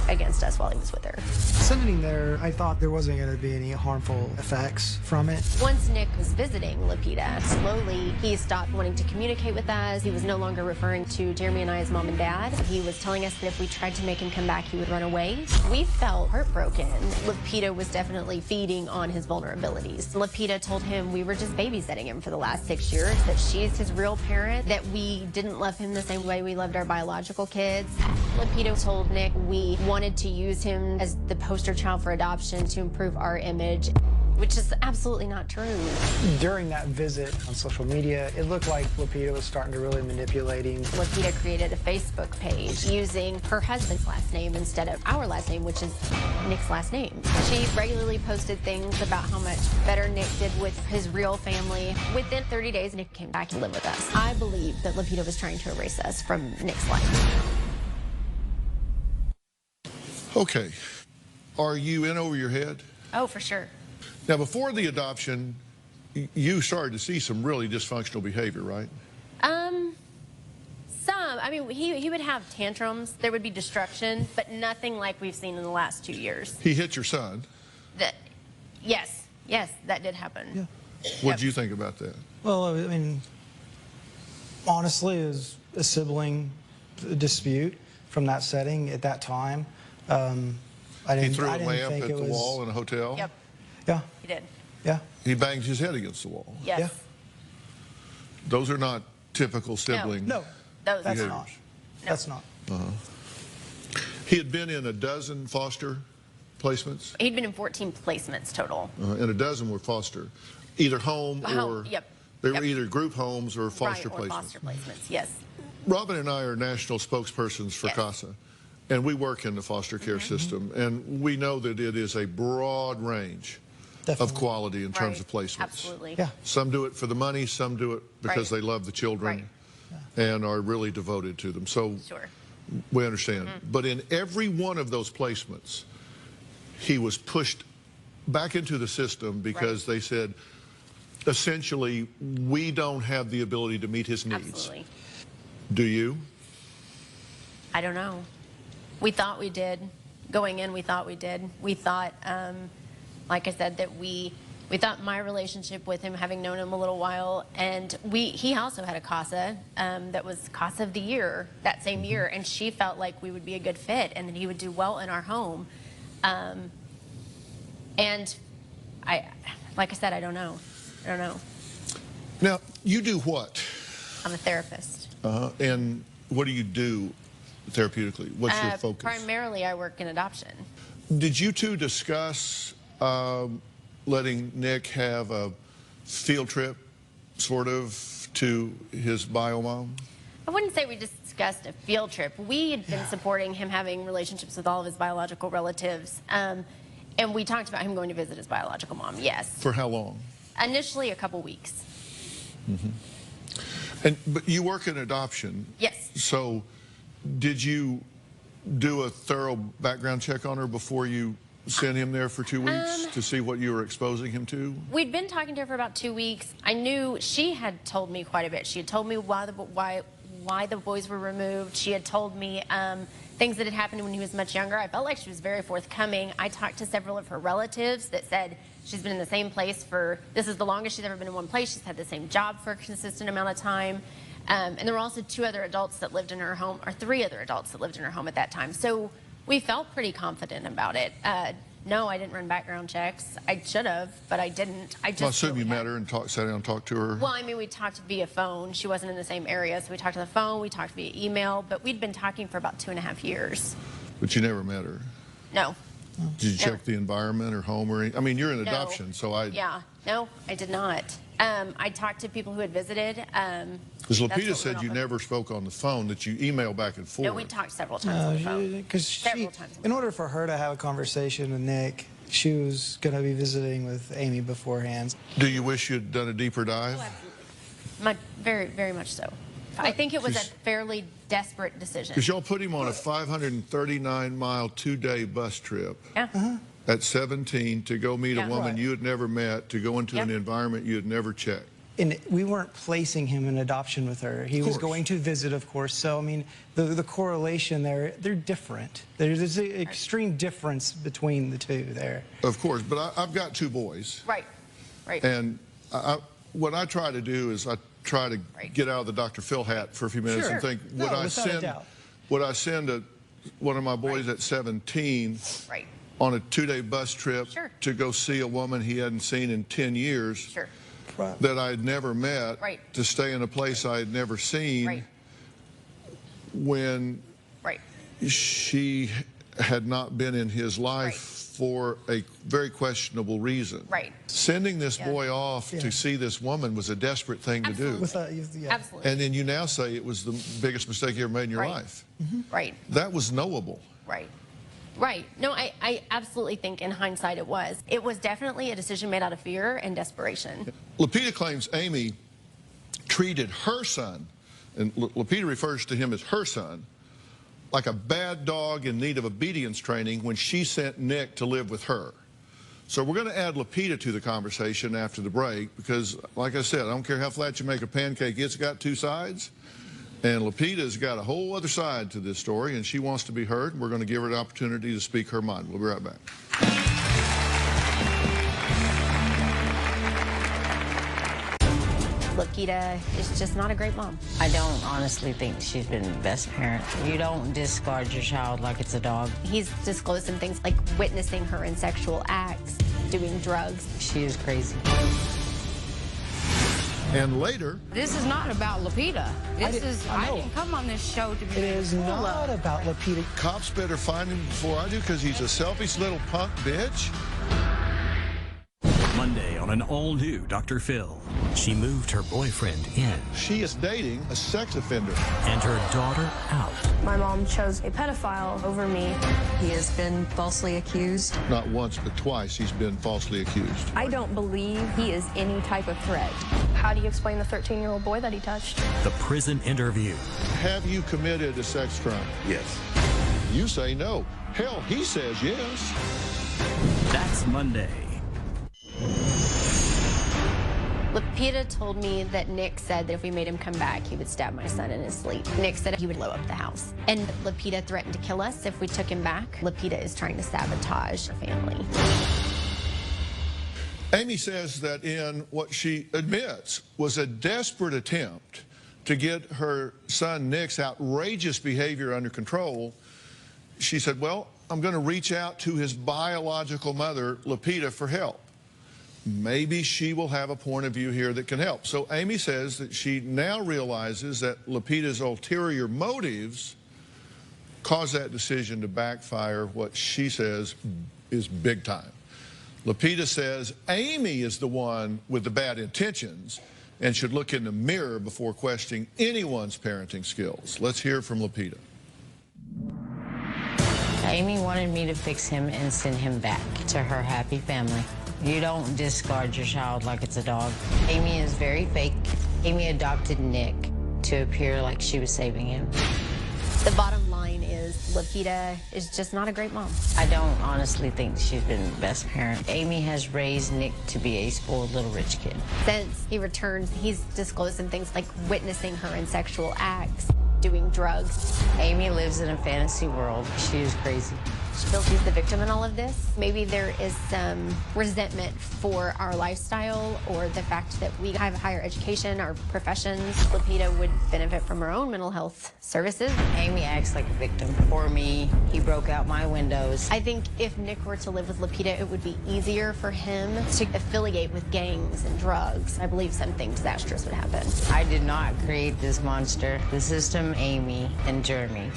against us while he was with her. Sitting there, I thought there wasn't going to be any harmful effects from it. Once Nick was visiting Lupita, slowly he stopped wanting to communicate with us. He was no longer referring to Jeremy and I as mom and dad. He was telling us that if we tried to make him come back, he would run away. We felt heartbroken. Lupita was definitely feeding on his vulnerabilities. Lupita told him we were just babysitting him for the last 6 years, that she's his real parent, that we didn't love him the same way we loved our biological kids. Lupita told Nick we wanted to use him as the poster child for adoption to improve our image, which is absolutely not true. During that visit on social media, it looked like Lupita was starting to really manipulate him. Lupita created a Facebook page using her husband's last name instead of our last name, which is Nick's last name. She regularly posted things about how much better Nick did with his real family. Within 30 days, Nick came back to live with us. I believe that Lupita was trying to erase us from Nick's life. Okay, are you in over your head? Oh, for sure. Now, before the adoption, you started to see some really dysfunctional behavior, right? Some. I mean, he would have tantrums. There would be destruction, but nothing like we've seen in the last 2 years. He hit your son. Yes, that did happen. Yeah. What did you think about that? Well, I mean, honestly, it was a sibling dispute from that setting at that time. He threw a lamp at the wall in a hotel? Yep. Yeah. He did. Yeah. He banged his head against the wall? Yes. Yeah. Those are not typical sibling No, that's behaviors. not. That's not. He had been in a dozen foster placements? He'd been in 14 placements total. And a dozen were foster, either home or... Yep. They were either group homes or foster right, or placements. foster placements, yes. Robin and I are national spokespersons for CASA, and we work in the foster care system, and we know that it is a broad range of quality in terms of placements. Absolutely. Yeah. Some do it for the money, some do it because they love the children and are really devoted to them. So we understand. But in every one of those placements, he was pushed back into the system because they said, essentially, we don't have the ability to meet his needs. Absolutely. Do you? I don't know. We thought we did. Going in, we thought we did. We thought, like I said, that we thought my relationship with him, having known him a little while, and he also had a CASA that was CASA of the year that same year, and she felt like we would be a good fit and that he would do well in our home. And like I said, I don't know. I don't know. Now, you do what? I'm a therapist. And what do you do therapeutically? What's your focus? Primarily, I work in adoption. Did you two discuss letting Nick have a field trip, sort of, to his bio mom? I wouldn't say we discussed a field trip. We had been supporting him having relationships with all of his biological relatives. And we talked about him going to visit his biological mom, yes. For how long? Initially, a couple weeks. But you work in adoption. Yes. So did you do a thorough background check on her before you sent him there for 2 weeks to see what you were exposing him to? We'd been talking to her for about 2 weeks. I knew she had told me quite a bit. She had told me why the boys were removed. She had told me things that had happened when he was much younger. I felt like she was very forthcoming. I talked to several of her relatives that said she's been in the same place this is the longest she's ever been in one place. She's had the same job for a consistent amount of time. And there were also 2 other adults that lived in her home, or 3 other adults that lived in her home at that time. So we felt pretty confident about it. No, I didn't run background checks. I should have, but I didn't. I assume you met her and sat down and talked to her? Well, I mean, we talked via phone. She wasn't in the same area, so we talked on the phone, we talked via email, but we'd been talking for about 2.5 years. But you never met her? No. Did you check the environment or home or anything? I mean, you're in adoption, so Yeah, no, I did not. I talked to people who had visited. Because Lupita said you never spoke on the phone, that you email back and forth. No, we talked several times on the phone. Because in order for her to have a conversation with Nick, she was going to be visiting with Amy beforehand. Do you wish you'd done a deeper dive? Very, very much so. I think it was a fairly desperate decision. Because y'all put him on a 539-mile, 2-day bus trip. Yeah. At 17 to go meet a woman you had never met, to go into an environment you had never checked. And we weren't placing him in adoption with her. He was going to visit, of course. So, I mean, the correlation there, they're different. There's an extreme difference between the two there. Of course, but I've got 2 boys. Right, right. And what I try to do is I try to get out of the Dr. Phil hat for a few minutes and think, would I send one of my boys at 17 on a 2-day bus trip to go see a woman he hadn't seen in 10 years that I had never met, to stay in a place I had never seen when she had not been in his life for a very questionable reason. Sending this boy off to see this woman was a desperate thing to do. Absolutely. And then you now say it was the biggest mistake you ever made in your life. That was knowable. Right. No, I absolutely think in hindsight it was. It was definitely a decision made out of fear and desperation. Lupita claims Amy treated her son, and Lupita refers to him as her son, like a bad dog in need of obedience training when she sent Nick to live with her. So we're going to add Lupita to the conversation after the break because, like I said, I don't care how flat you make a pancake, it's got 2 sides. And Lupita's got a whole other side to this story, and she wants to be heard, and we're going to give her the opportunity to speak her mind. We'll be right back. Lupita is just not a great mom. I don't honestly think she's been the best parent. You don't discard your child like it's a dog. He's disclosed some things like witnessing her in sexual acts, doing drugs. She is crazy. And later... This is not about Lupita. I didn't come on this show to be... It is not about Lupita. Cops better find him before I do because he's a selfish little punk bitch. Monday on an all-new Dr. Phil. She moved her boyfriend in. She is dating a sex offender. And her daughter out. My mom chose a pedophile over me. He has been falsely accused. Not once, but twice he's been falsely accused. I don't believe he is any type of threat. How do you explain the 13-year-old boy that he touched? The prison interview. Have you committed a sex crime? Yes. You say no. Hell, he says yes. That's Monday. Lupita told me that Nick said that if we made him come back, he would stab my son in his sleep. Nick said he would blow up the house. And Lupita threatened to kill us if we took him back. Lupita is trying to sabotage our family. Amy says that in what she admits was a desperate attempt to get her son Nick's outrageous behavior under control, she said, well, I'm going to reach out to his biological mother, Lupita, for help. Maybe she will have a point of view here that can help. So Amy says that she now realizes that Lupita's ulterior motives caused that decision to backfire, what she says is big time. Lupita says Amy is the one with the bad intentions and should look in the mirror before questioning anyone's parenting skills. Let's hear from Lupita. Amy wanted me to fix him and send him back to her happy family. You don't discard your child like it's a dog. Amy is very fake. Amy adopted Nick to appear like she was saving him. The bottom line is Lupita is just not a great mom. I don't honestly think she's been the best parent. Amy has raised Nick to be a spoiled little rich kid. Since he returned, he's disclosed some things like witnessing her in sexual acts, doing drugs. Amy lives in a fantasy world. She is crazy. She feels she's the victim in all of this. Maybe there is some resentment for our lifestyle or the fact that we have a higher education, our professions. Lupita would benefit from her own mental health services. Amy acts like a victim. For me, he broke out my windows. I think if Nick were to live with Lupita, it would be easier for him to affiliate with gangs and drugs. I believe something disastrous would happen. I did not create this monster. The system, Amy, and Jeremy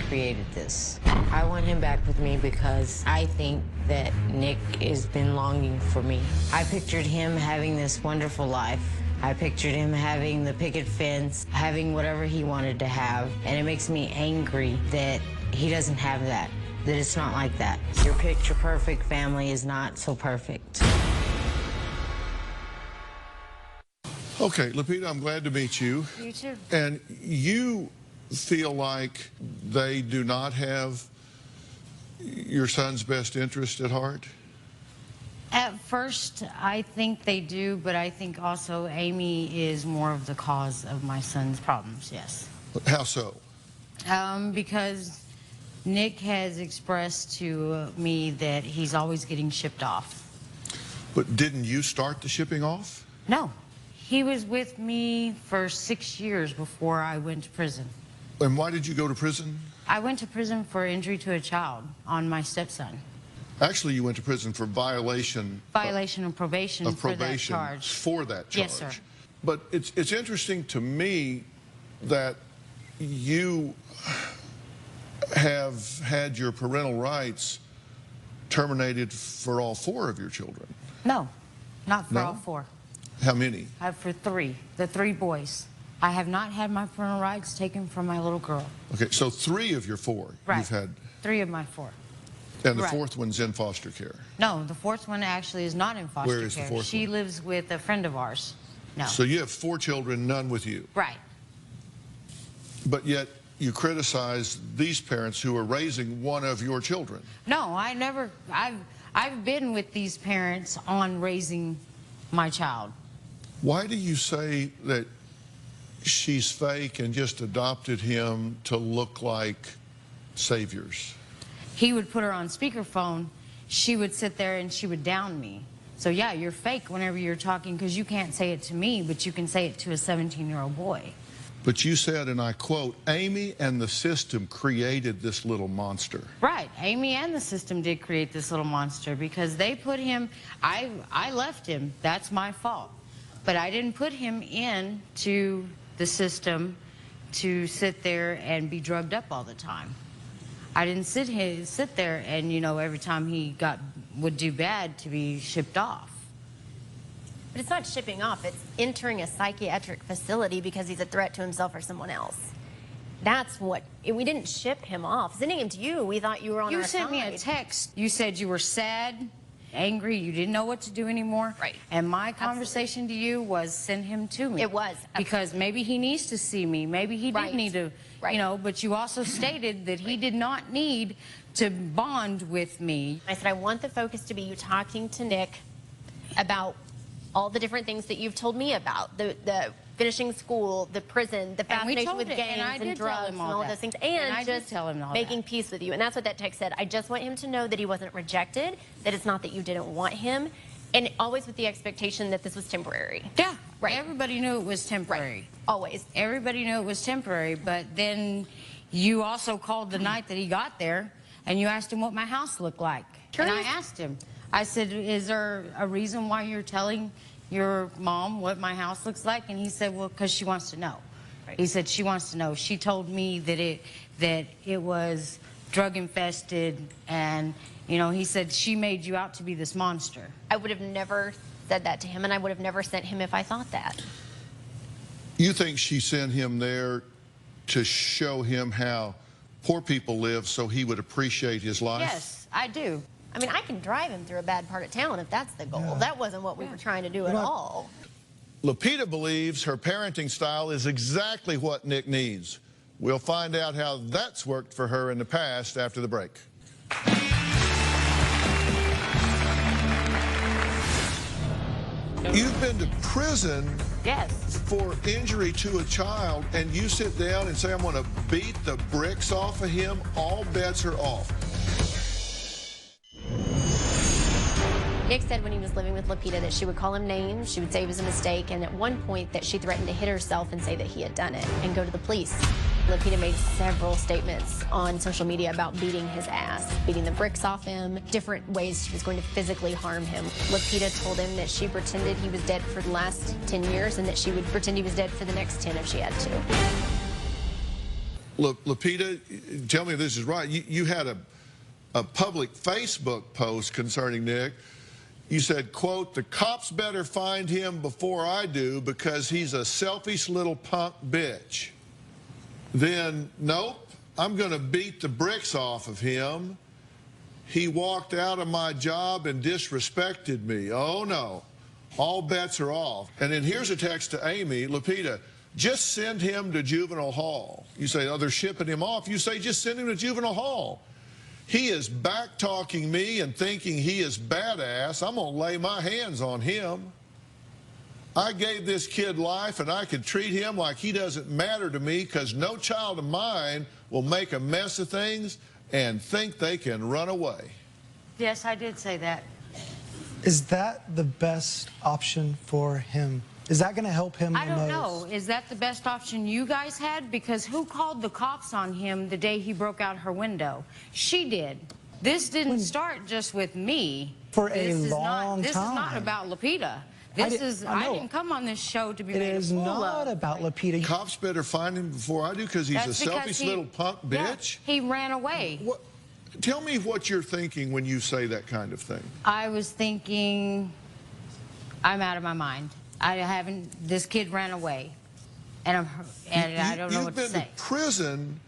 created this. I want him back with me because I think that Nick has been longing for me. I pictured him having this wonderful life. I pictured him having the picket fence, having whatever he wanted to have, and it makes me angry that he doesn't have that it's not like that. Your picture-perfect family is not so perfect. Okay, Lupita, I'm glad to meet you. You too. And you feel like they do not have your son's best interest at heart? At first, I think they do, but I think also Amy is more of the cause of my son's problems, yes. How so? Because Nick has expressed to me that he's always getting shipped off. But didn't you start the shipping off? No. He was with me for 6 years before I went to prison. And why did you go to prison? I went to prison for injury to a child on my stepson. Actually, you went to prison for violation of probation for that charge. For that charge. Yes, sir. But it's interesting to me that you have had your parental rights terminated for all 4 of your children. No, not for No? all 4. How many? I have for 3, the 3 boys. I have not had my parental rights taken from my little girl. Okay, so 3 of your 4 Right. you've had. 3 of my 4. And the Right. 4th one's in foster care. No, the 4th one actually is not in foster care. Where is the 4th She one? lives with a friend of ours. No. So you have 4 children, none with you. Right. But yet you criticize these parents who are raising one of your children. No, I never. I've been with these parents on raising my child. Why do you say that she's fake and just adopted him to look like saviors? He would put her on speakerphone. She would sit there and she would down me. So yeah, you're fake whenever you're talking because you can't say it to me, but you can say it to a 17-year-old boy. But you said, and I quote, Amy and the system created this little monster. Right. Amy and the system did create this little monster because they put him, I left him. That's my fault. But I didn't put him into the system to sit there and be drugged up all the time. I didn't sit there and, you know, every time he would do bad to be shipped off. But it's not shipping off, it's entering a psychiatric facility because he's a threat to himself or someone else. That's what, we didn't ship him off. Sending him to you, we thought you were on our side. You sent me a text. You said you were sad, angry, you didn't know what to do anymore. Right. And my conversation to you was send him to me. It was. Because maybe he needs to see me. Maybe he did need to, you know, but you also stated that he did not need to bond with me. I said, I want the focus to be you talking to Nick about all the different things that you've told me about. The finishing school, the prison, the fascination with gangs and drugs and all of those things. And just making peace with you. And that's what that text said. I just want him to know that he wasn't rejected, that it's not that you didn't want him, and always with the expectation that this was temporary. Yeah, right. Everybody knew it was temporary. Right. Always. Everybody knew it was temporary, but then you also called the night that he got there, and you asked him what my house looked like. Sure. And I asked him, I said, is there a reason why you're telling your mom what my house looks like? And he said, well, because she wants to know. Right. He said she wants to know. She told me that it was drug infested, and you know, he said she made you out to be this monster. I would have never said that to him, and I would have never sent him if I thought that. You think she sent him there to show him how poor people live so he would appreciate his life? Yes, I do. I mean, I can drive him through a bad part of town if that's the goal. Yeah. That wasn't what we were trying to do at all. Lupita believes her parenting style is exactly what Nick needs. We'll find out how that's worked for her in the past after the break. You've been to prison for injury to a child, and you sit down and say, I'm going to beat the bricks off of him. All bets are off. Nick said when he was living with Lupita that she would call him names, she would say it was a mistake, and at one point that she threatened to hit herself and say that he had done it and go to the police. Lupita made several statements on social media about beating his ass, beating the bricks off him, different ways she was going to physically harm him. Lupita told him that she pretended he was dead for the last 10 years and that she would pretend he was dead for the next 10 if she had to. Lupita, tell me if this is right. You had a public Facebook post concerning Nick. You said, quote, the cops better find him before I do because he's a selfish little punk bitch. Then, nope, I'm going to beat the bricks off of him. He walked out of my job and disrespected me. Oh, no. All bets are off. And then here's a text to Amy. Lupita, just send him to juvenile hall. You say, oh, they're shipping him off. You say, just send him to juvenile hall. He is back-talking me and thinking he is badass. I'm going to lay my hands on him. I gave this kid life, and I could treat him like he doesn't matter to me because no child of mine will make a mess of things and think they can run away. Yes, I did say that. Is that the best option for him? Is that going to help him the most? I don't know. Is that the best option you guys had? Because who called the cops on him the day he broke out her window? She did. This didn't start just with me. For a long time. This is not about Lupita. I didn't come on this show to be made a fool of. It is not about Lupita. Cops better find him before I do because he's a selfish little punk bitch. Yeah, he ran away. What? Tell me what you're thinking when you say that kind of thing. I was thinking, I'm out of my mind. This kid ran away, and I don't know what to say. You've been to prison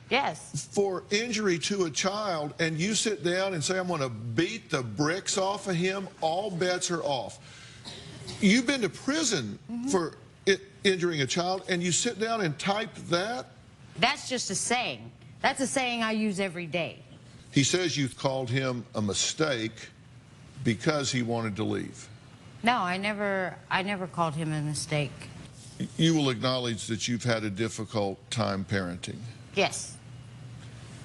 for injury to a child, and you sit down and say, I'm going to beat the bricks off of him. All bets are off. You've been to prison for injuring a child, and you sit down and type that? That's just a saying. That's a saying I use every day. He says you called him a mistake because he wanted to leave. No, I never called him a mistake. You will acknowledge that you've had a difficult time parenting. Yes.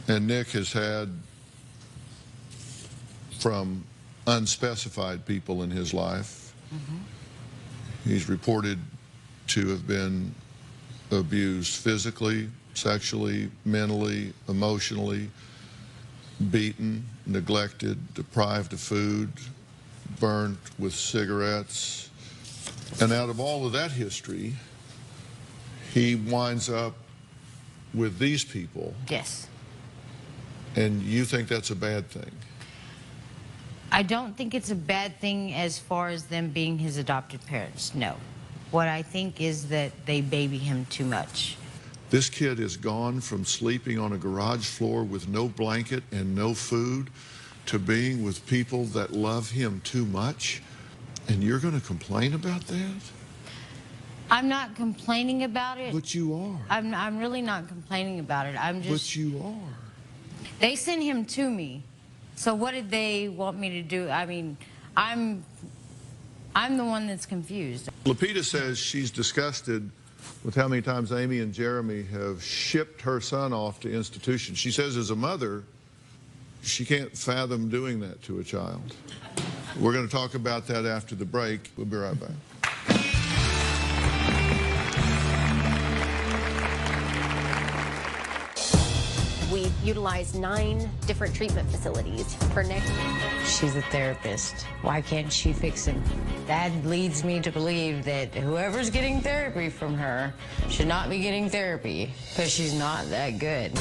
And Nick has had, from unspecified people in his life, he's reported to have been abused physically, sexually, mentally, emotionally, beaten, neglected, deprived of food, burnt with cigarettes. And out of all of that history, he winds up with these people. Yes. And you think that's a bad thing? I don't think it's a bad thing as far as them being his adopted parents, no. What I think is that they baby him too much. This kid has gone from sleeping on a garage floor with no blanket and no food to being with people that love him too much, and you're going to complain about that? I'm not complaining about it. But you are. I'm really not complaining about it. I'm just... But you are. They sent him to me. So what did they want me to do? I mean, I'm the one that's confused. Lupita says she's disgusted with how many times Amy and Jeremy have shipped her son off to institutions. She says as a mother, she can't fathom doing that to a child. We're going to talk about that after the break. We'll be right back. We utilized 9 different treatment facilities for Nick. She's a therapist. Why can't she fix him? That leads me to believe that whoever's getting therapy from her should not be getting therapy because she's not that good.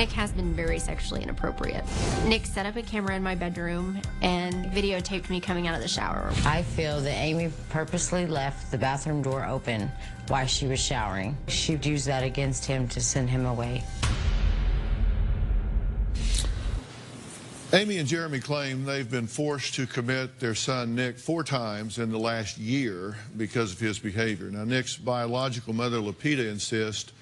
Nick has been very sexually inappropriate. Nick set up a camera in my bedroom and videotaped me coming out of the shower. I feel that Amy purposely left the bathroom door open while she was showering. She'd use that against him to send him away. Amy and Jeremy claim they've been forced to commit their son Nick 4 times in the last year because of his behavior. Now, Nick's biological mother, Lupita, insists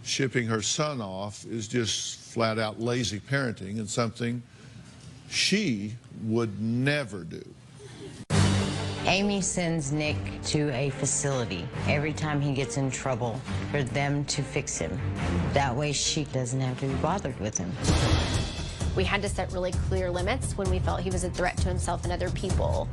shipping her son off is just flat out lazy parenting and something she would never do. Amy sends Nick to a facility every time he gets in trouble for them to fix him. That way she doesn't have to be bothered with him. We had to set really clear limits when we felt he was a threat to himself and other people.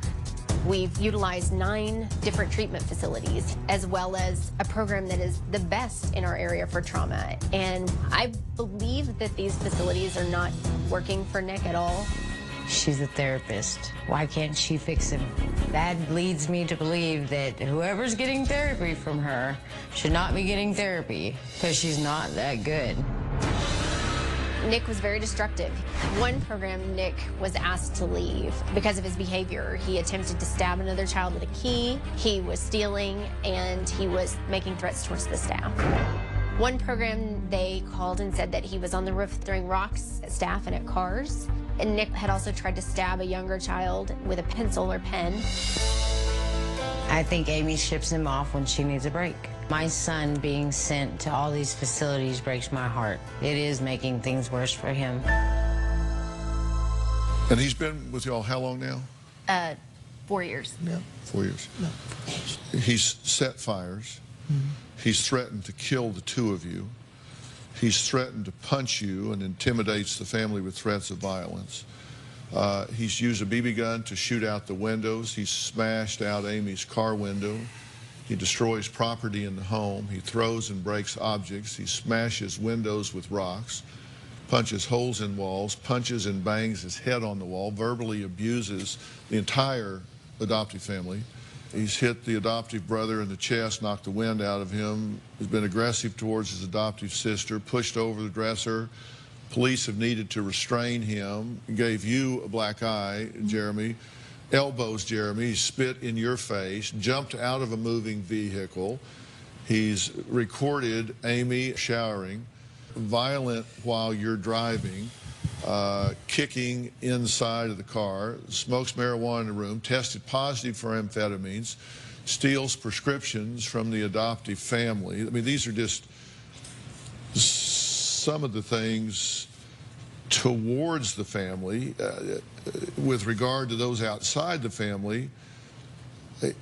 We've utilized 9 different treatment facilities, as well as a program that is the best in our area for trauma. And I believe that these facilities are not working for Nick at all. She's a therapist. Why can't she fix him? That leads me to believe that whoever's getting therapy from her should not be getting therapy, because she's not that good. Nick was very destructive. One program, Nick was asked to leave because of his behavior. He attempted to stab another child with a key, he was stealing, and he was making threats towards the staff. One program, they called and said that he was on the roof throwing rocks at staff and at cars. And Nick had also tried to stab a younger child with a pencil or pen. I think Amy ships him off when she needs a break. My son being sent to all these facilities breaks my heart. It is making things worse for him. And he's been with y'all how long now? 4 years. Yeah. 4 years. No. He's set fires. Mm-hmm. He's threatened to kill the 2 of you. He's threatened to punch you and intimidates the family with threats of violence. He's used a BB gun to shoot out the windows. He's smashed out Amy's car window. He destroys property in the home. He throws and breaks objects. He smashes windows with rocks, punches holes in walls, punches and bangs his head on the wall, verbally abuses the entire adoptive family. He's hit the adoptive brother in the chest, knocked the wind out of him. He's been aggressive towards his adoptive sister, pushed over the dresser. Police have needed to restrain him, gave you a black eye, Jeremy, elbows Jeremy, spit in your face, jumped out of a moving vehicle. He's recorded Amy showering, violent while you're driving, kicking inside of the car, smokes marijuana in the room, tested positive for amphetamines, steals prescriptions from the adoptive family. I mean, these are just some of the things towards the family. With regard to those outside the family,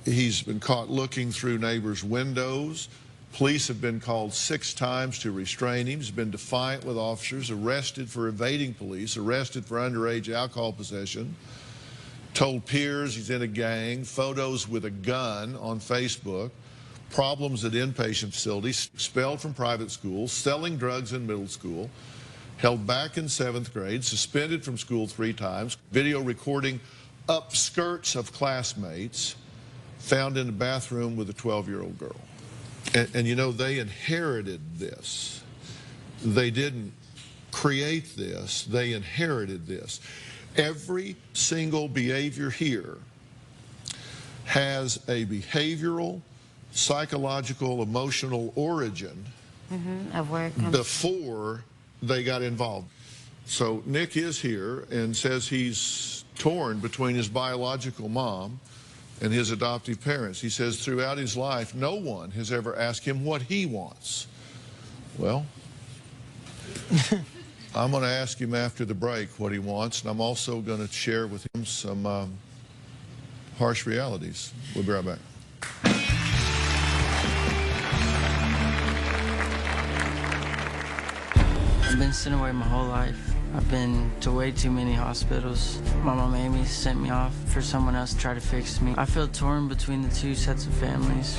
he's been caught looking through neighbors' windows. Police have been called 6 times to restrain him. He's been defiant with officers, arrested for evading police, arrested for underage alcohol possession, told peers he's in a gang, photos with a gun on Facebook, problems at inpatient facilities, expelled from private schools, selling drugs in middle school, held back in 7th grade, suspended from school 3 times, video recording upskirts of classmates, found in the bathroom with a 12-year-old girl. And you know, they inherited this. They didn't create this, they inherited this. Every single behavior here has a behavioral, psychological, emotional origin of where it comes before they got involved. So Nick is here and says he's torn between his biological mom and his adoptive parents. He says throughout his life, no one has ever asked him what he wants. Well, I'm going to ask him after the break what he wants, and I'm also going to share with him some harsh realities. We'll be right back. I've been sent away my whole life. I've been to way too many hospitals. My mom Amy sent me off for someone else to try to fix me. I feel torn between the 2 sets of families.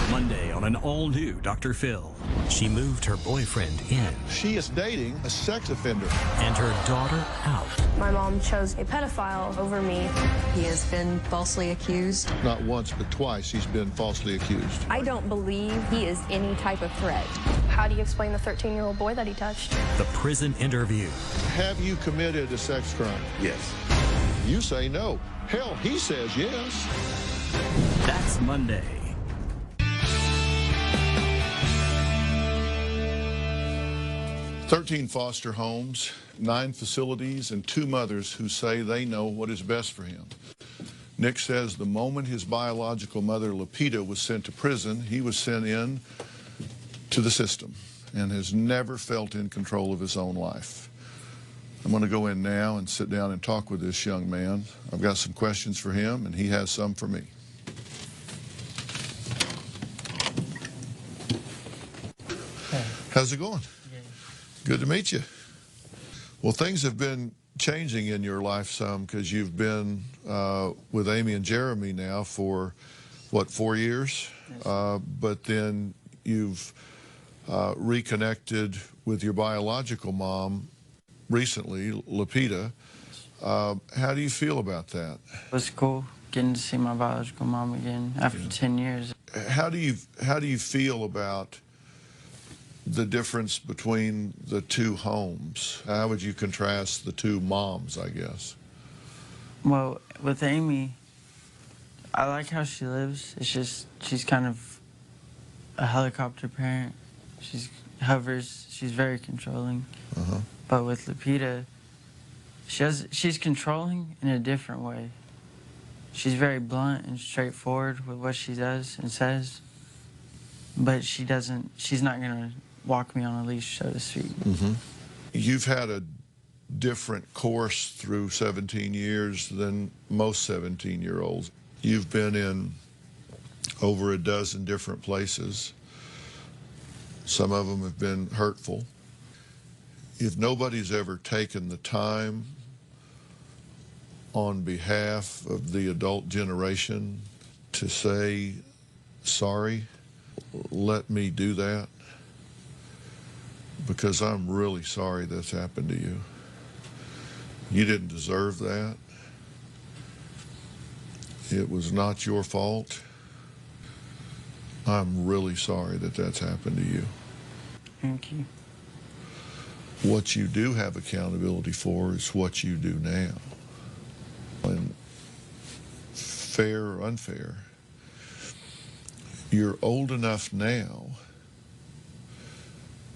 Monday on an all-new Dr. Phil. She moved her boyfriend in. She is dating a sex offender. And her daughter out. My mom chose a pedophile over me. He has been falsely accused. Not once, but twice he's been falsely accused. I don't believe he is any type of threat. how do you explain the 13-year-old boy that he touched? The prison interview. Have you committed a sex crime? Yes. You say no. Hell, he says yes. That's Monday. "13 foster homes, 9 facilities, and 2 mothers who say they know what is best for him. Nick says the moment his biological mother, Lupita, was sent to prison, he was sent in to the system and has never felt in control of his own life. I'm going to go in now and sit down and talk with this young man. I've got some questions for him, and he has some for me. How's it going? Good to meet you. Well, things have been changing in your life some because you've been with Amy and Jeremy now for, what, 4 years? Yes. But then you've reconnected with your biological mom recently, Lupita. How do you feel about that? It was cool getting to see my biological mom again after 10 years. How do you feel about the difference between the 2 homes? How would you contrast the 2 moms, I guess? Well, with Amy, I like how she lives. It's just she's kind of a helicopter parent. She hovers. She's very controlling. But with Lupita, she's controlling in a different way. She's very blunt and straightforward with what she does and says. But she's not gonna walk me on a leash, so to speak. You've had a different course through 17 years than most 17-year-olds. You've been in over a dozen different places. Some of them have been hurtful. If nobody's ever taken the time on behalf of the adult generation to say sorry, let me do that, because I'm really sorry that's happened to you. You didn't deserve that. It was not your fault. I'm really sorry that that's happened to you. Thank you. What you do have accountability for is what you do now. And fair or unfair, you're old enough now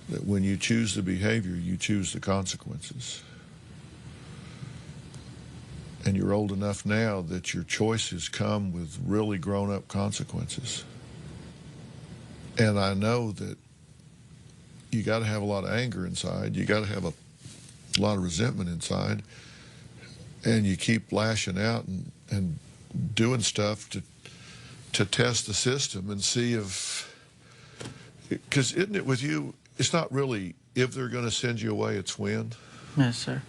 that when you choose the behavior, you choose the consequences. And you're old enough now that your choices come with really grown-up consequences. And I know that you got to have a lot of anger inside. You got to have a lot of resentment inside. And you keep lashing out and doing stuff to test the system and see if, because isn't it with you, it's not really if they're going to send you away, it's when. Yes, sir.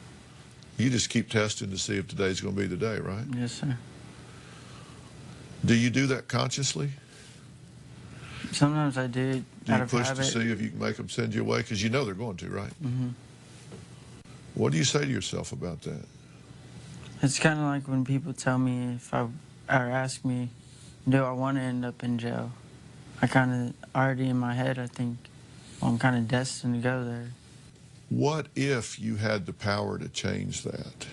You just keep testing to see if today's going to be the day, right? Yes, sir. Do you do that consciously? Sometimes I do. Do you push to see if you can make them send you away? Because you know they're going to, right? What do you say to yourself about that? It's kind of like when people tell me or ask me, do I want to end up in jail? I kind of already in my head, I think, well, I'm kind of destined to go there. What if you had the power to change that?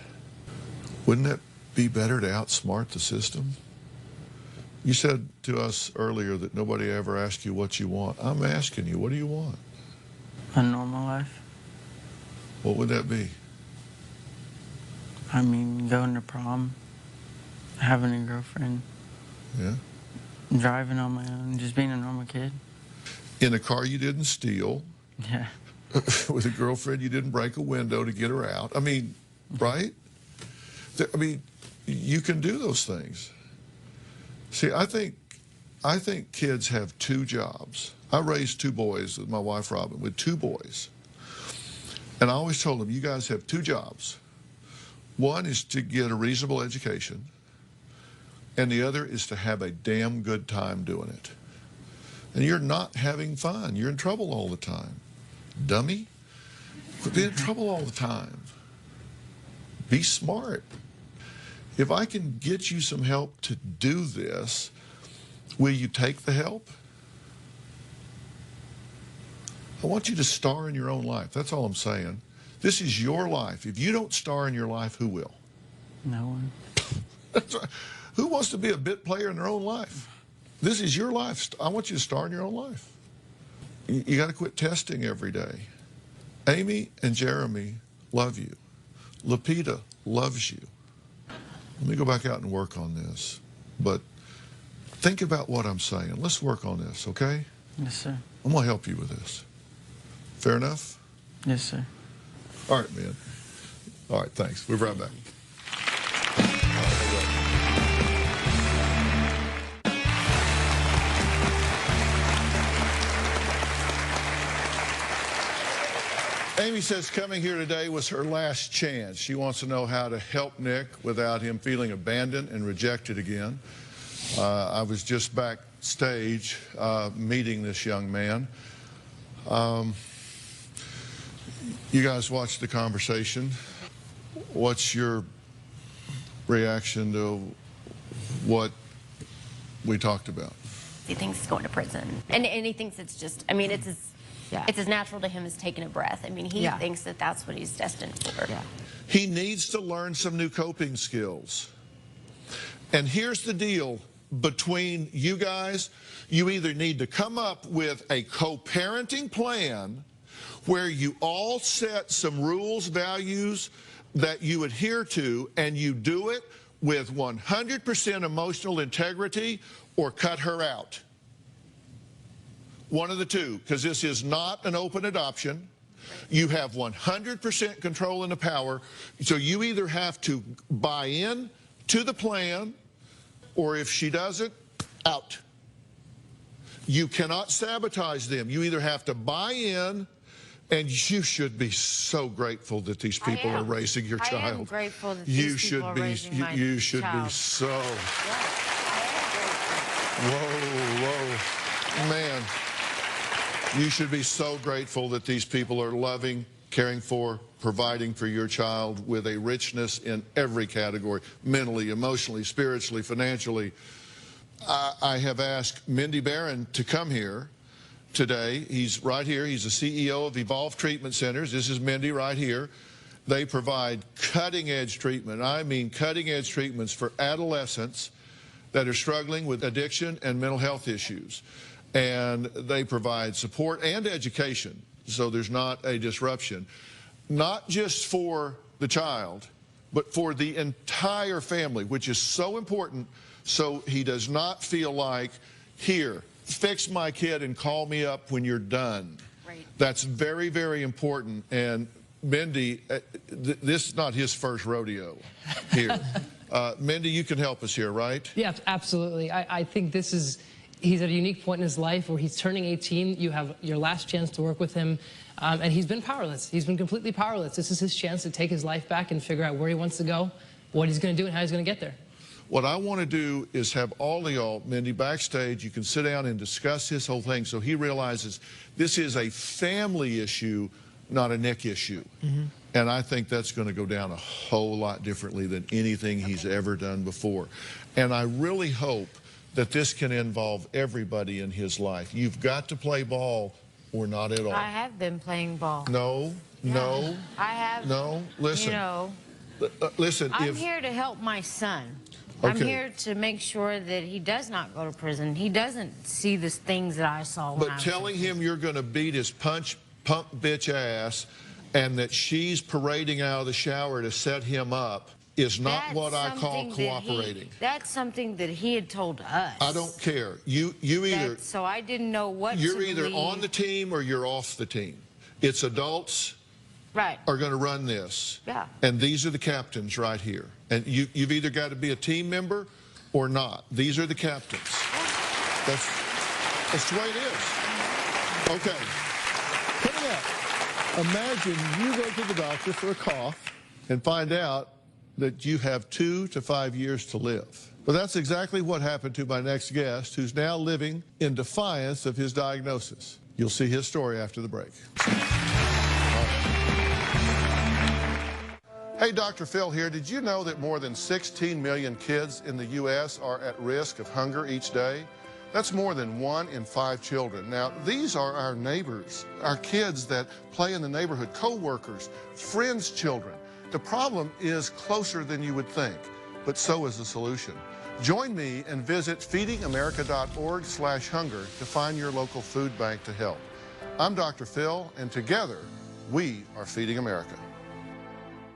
Wouldn't it be better to outsmart the system? You said to us earlier that nobody ever asked you what you want. I'm asking you, what do you want? A normal life. What would that be? I mean, going to prom, having a girlfriend. Yeah. Driving on my own, just being a normal kid. In a car you didn't steal. Yeah. With a girlfriend you didn't break a window to get her out. I mean, right? I mean, you can do those things. See, I think kids have 2 jobs. I raised 2 boys with my wife, Robin, with 2 boys. And I always told them, you guys have 2 jobs. One is to get a reasonable education, and the other is to have a damn good time doing it. And you're not having fun. You're in trouble all the time. Dummy. Quit being in trouble all the time. Be smart. If I can get you some help to do this, will you take the help? I want you to star in your own life. That's all I'm saying. This is your life. If you don't star in your life, who will? No one. That's right. Who wants to be a bit player in their own life? This is your life. I want you to star in your own life. You got to quit testing every day. Amy and Jeremy love you. Lupita loves you. Let me go back out and work on this. But think about what I'm saying. Let's work on this, okay? Yes, sir. I'm going to help you with this. Fair enough? Yes, sir. All right, man. All right, thanks. We'll be right back. Amy says coming here today was her last chance. She wants to know how to help Nick without him feeling abandoned and rejected again. I was just backstage meeting this young man. You guys watched the conversation. What's your reaction to what we talked about? He thinks he's going to prison. And he thinks it's just, I mean, it's as natural to him as taking a breath. I mean, he thinks that that's what he's destined for. Yeah. He needs to learn some new coping skills. And here's the deal between you guys. You either need to come up with a co-parenting plan where you all set some rules, values that you adhere to, and you do it with 100% emotional integrity, or cut her out. One of the two, because this is not an open adoption. You have 100% control and the power. So you either have to buy in to the plan, or if she doesn't, out. You cannot sabotage them. You either have to buy in, and you should be so grateful that these people are raising your child. I am grateful that you these people are raising my You should child. be so. Whoa, man. You should be so grateful that these people are loving, caring for, providing for your child with a richness in every category, mentally, emotionally, spiritually, financially. I have asked Mindy Barron to come here today. He's right here. He's the CEO of Evolve Treatment Centers. This is Mindy right here. They provide cutting-edge treatment. I mean cutting-edge treatments for adolescents that are struggling with addiction and mental health issues. And they provide support and education, so there's not a disruption, not just for the child, but for the entire family, which is so important, so he does not feel like, here, fix my kid and call me up when you're done. Right. That's very, very important. And Mindy, this is not his first rodeo here. Mindy, you can help us here, right? Yeah, absolutely. I think this is... He's at a unique point in his life where he's turning 18. You have your last chance to work with him. And he's been powerless. He's been completely powerless. This is his chance to take his life back and figure out where he wants to go, what he's going to do, and how he's going to get there. What I want to do is have all of y'all, Mindy, backstage. You can sit down and discuss this whole thing so he realizes this is a family issue, not a Nick issue. Mm-hmm. And I think that's going to go down a whole lot differently than anything he's ever done before. And I really hope that this can involve everybody in his life. You've got to play ball or not at all. I have been playing ball. No. I have. No, listen. You know, listen. I'm here to help my son. Okay. I'm here to make sure that he does not go to prison. He doesn't see the things that I saw when I was telling him you're going to beat his pump bitch ass and that she's parading out of the shower to set him up is not what I call cooperating. That's something that he had told us. I don't care. You either... So I didn't know what to You're either believe. on the team or you're off the team. It's adults are going to run this. Yeah. And these are the captains right here. And you've either got to be a team member or not. These are the captains. That's the way it is. Okay. Coming up, imagine you go to the doctor for a cough and find out that you have 2 to 5 years to live. But that's exactly what happened to my next guest, who's now living in defiance of his diagnosis. You'll see his story after the break. Hey, Dr. Phil here. Did you know that more than 16 million kids in the U.S. are at risk of hunger each day? That's more than 1 in 5 children. Now, these are our neighbors, our kids that play in the neighborhood, co-workers, friends' children. The problem is closer than you would think, but so is the solution. Join me and visit feedingamerica.org/hunger to find your local food bank to help. I'm Dr. Phil, and together, we are Feeding America.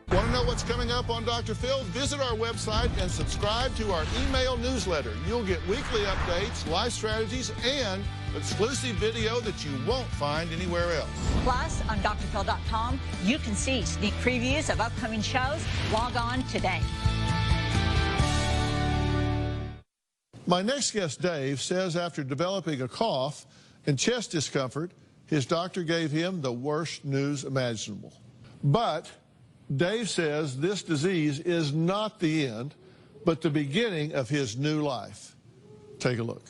Want to know what's coming up on Dr. Phil? Visit our website and subscribe to our email newsletter. You'll get weekly updates, life strategies, and exclusive video that you won't find anywhere else. Plus, on drphil.com, you can see sneak previews of upcoming shows. Log on today. My next guest, Dave, says after developing a cough and chest discomfort, his doctor gave him the worst news imaginable. But Dave says this disease is not the end, but the beginning of his new life. Take a look.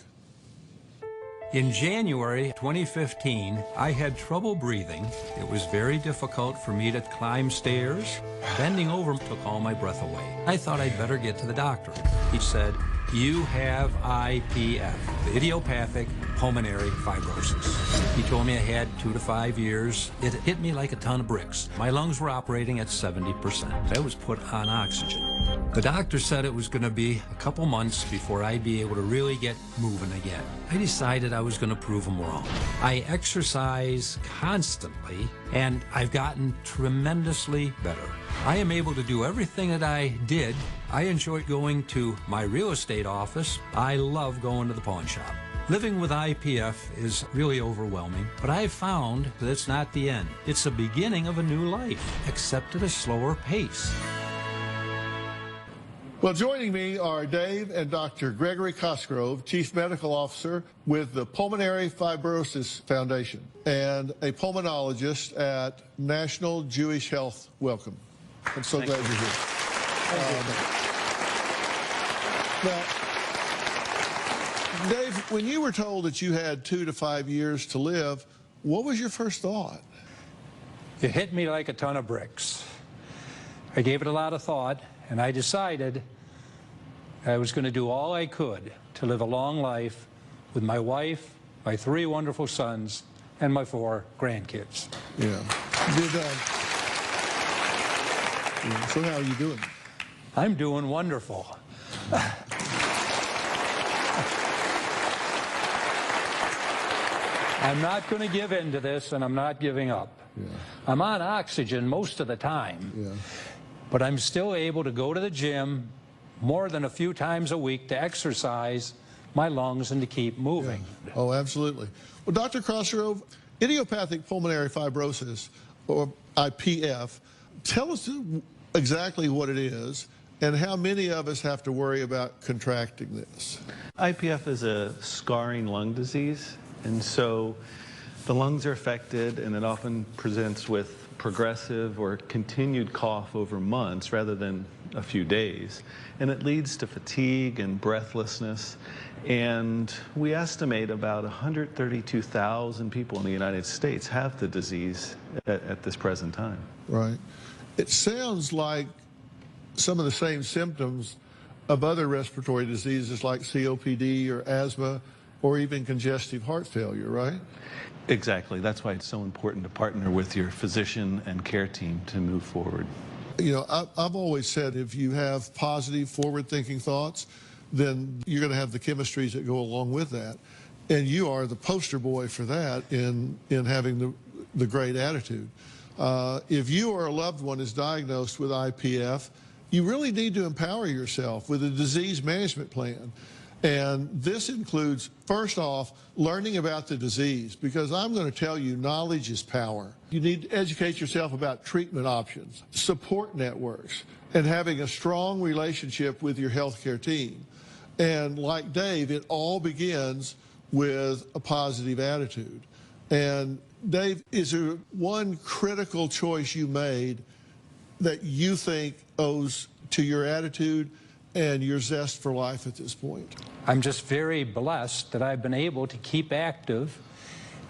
In January 2015, I had trouble breathing. It was very difficult for me to climb stairs. Bending over took all my breath away. I thought I'd better get to the doctor. He said, "You have IPF, idiopathic pulmonary fibrosis." He told me I had 2 to 5 years. It hit me like a ton of bricks. My lungs were operating at 70%. I was put on oxygen. The doctor said it was going to be a couple months before I'd be able to really get moving again. I decided I was going to prove him wrong. I exercise constantly, and I've gotten tremendously better. I am able to do everything that I did. I enjoy going to my real estate office. I love going to the pawn shop. Living with IPF is really overwhelming, but I've found that it's not the end. It's the beginning of a new life, except at a slower pace. Well, joining me are Dave and Dr. Gregory Cosgrove, Chief Medical Officer with the Pulmonary Fibrosis Foundation and a pulmonologist at National Jewish Health. Welcome. I'm so glad you're here. Now, Dave, when you were told that you had 2 to 5 years to live, what was your first thought? It hit me like a ton of bricks. I gave it a lot of thought, and I decided I was going to do all I could to live a long life with my wife, my 3 wonderful sons, and my 4 grandkids. Yeah. So how are you doing? I'm doing wonderful. I'm not going to give in to this, and I'm not giving up. Yeah. I'm on oxygen most of the time, but I'm still able to go to the gym more than a few times a week to exercise my lungs and to keep moving. Yeah. Oh, absolutely. Well, Dr. Cosgrove, idiopathic pulmonary fibrosis, or IPF, tell us exactly what it is and how many of us have to worry about contracting this. IPF is a scarring lung disease, and so the lungs are affected, and it often presents with progressive or continued cough over months rather than a few days. And it leads to fatigue and breathlessness. And we estimate about 132,000 people in the United States have the disease at this present time. Right. It sounds like some of the same symptoms of other respiratory diseases like COPD or asthma or even congestive heart failure, right? Exactly. That's why it's so important to partner with your physician and care team to move forward. You know, I've always said if you have positive, forward-thinking thoughts, then you're going to have the chemistries that go along with that. And you are the poster boy for that in having the great attitude. If you or a loved one is diagnosed with IPF, you really need to empower yourself with a disease management plan. And this includes, first off, learning about the disease, because I'm going to tell you, knowledge is power. You need to educate yourself about treatment options, support networks, and having a strong relationship with your healthcare team. And like Dave, it all begins with a positive attitude. And Dave, is there one critical choice you made that you think owes to your attitude and your zest for life at this point? I'm just very blessed that I've been able to keep active.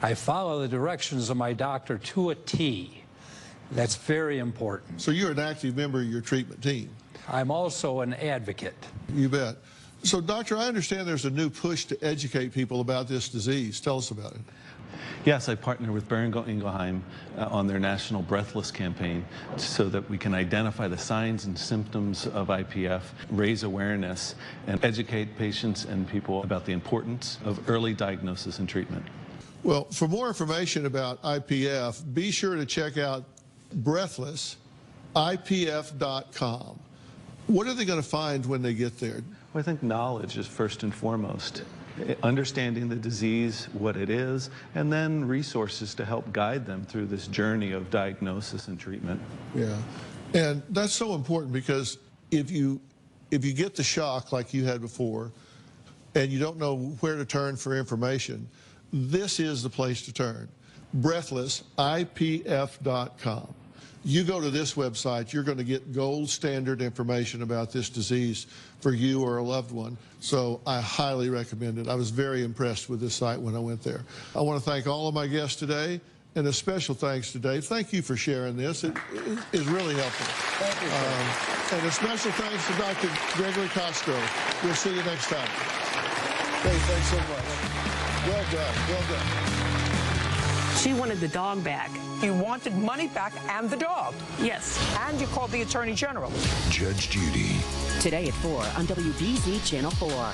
I follow the directions of my doctor to a T. That's very important. So you're an active member of your treatment team? I'm also an advocate. You bet. So, doctor, I understand there's a new push to educate people about this disease. Tell us about it. Yes, I partner with Boehringer Ingelheim on their national breathless campaign so that we can identify the signs and symptoms of IPF, raise awareness, and educate patients and people about the importance of early diagnosis and treatment. Well, for more information about IPF, be sure to check out Breathless, IPF.com. What are they going to find when they get there? Well, I think knowledge is first and foremost. Understanding the disease, what it is, and then resources to help guide them through this journey of diagnosis and treatment. Yeah, and that's so important because if you get the shock like you had before and you don't know where to turn for information, this is the place to turn. Breathless, IPF.com. You go to this website, you're going to get gold standard information about this disease for you or a loved one. So I highly recommend it. I was very impressed with this site when I went there. I want to thank all of my guests today, and a special thanks to Dave. Thank you for sharing this. It is really helpful. Thank you. And a special thanks to Dr. Gregory Costro. We'll see you next time. Dave, thanks so much. Well done. Well done. She wanted the dog back. You wanted money back and the dog. Yes. And you called the Attorney General. Judge Judy. Today at 4 on WBZ Channel 4.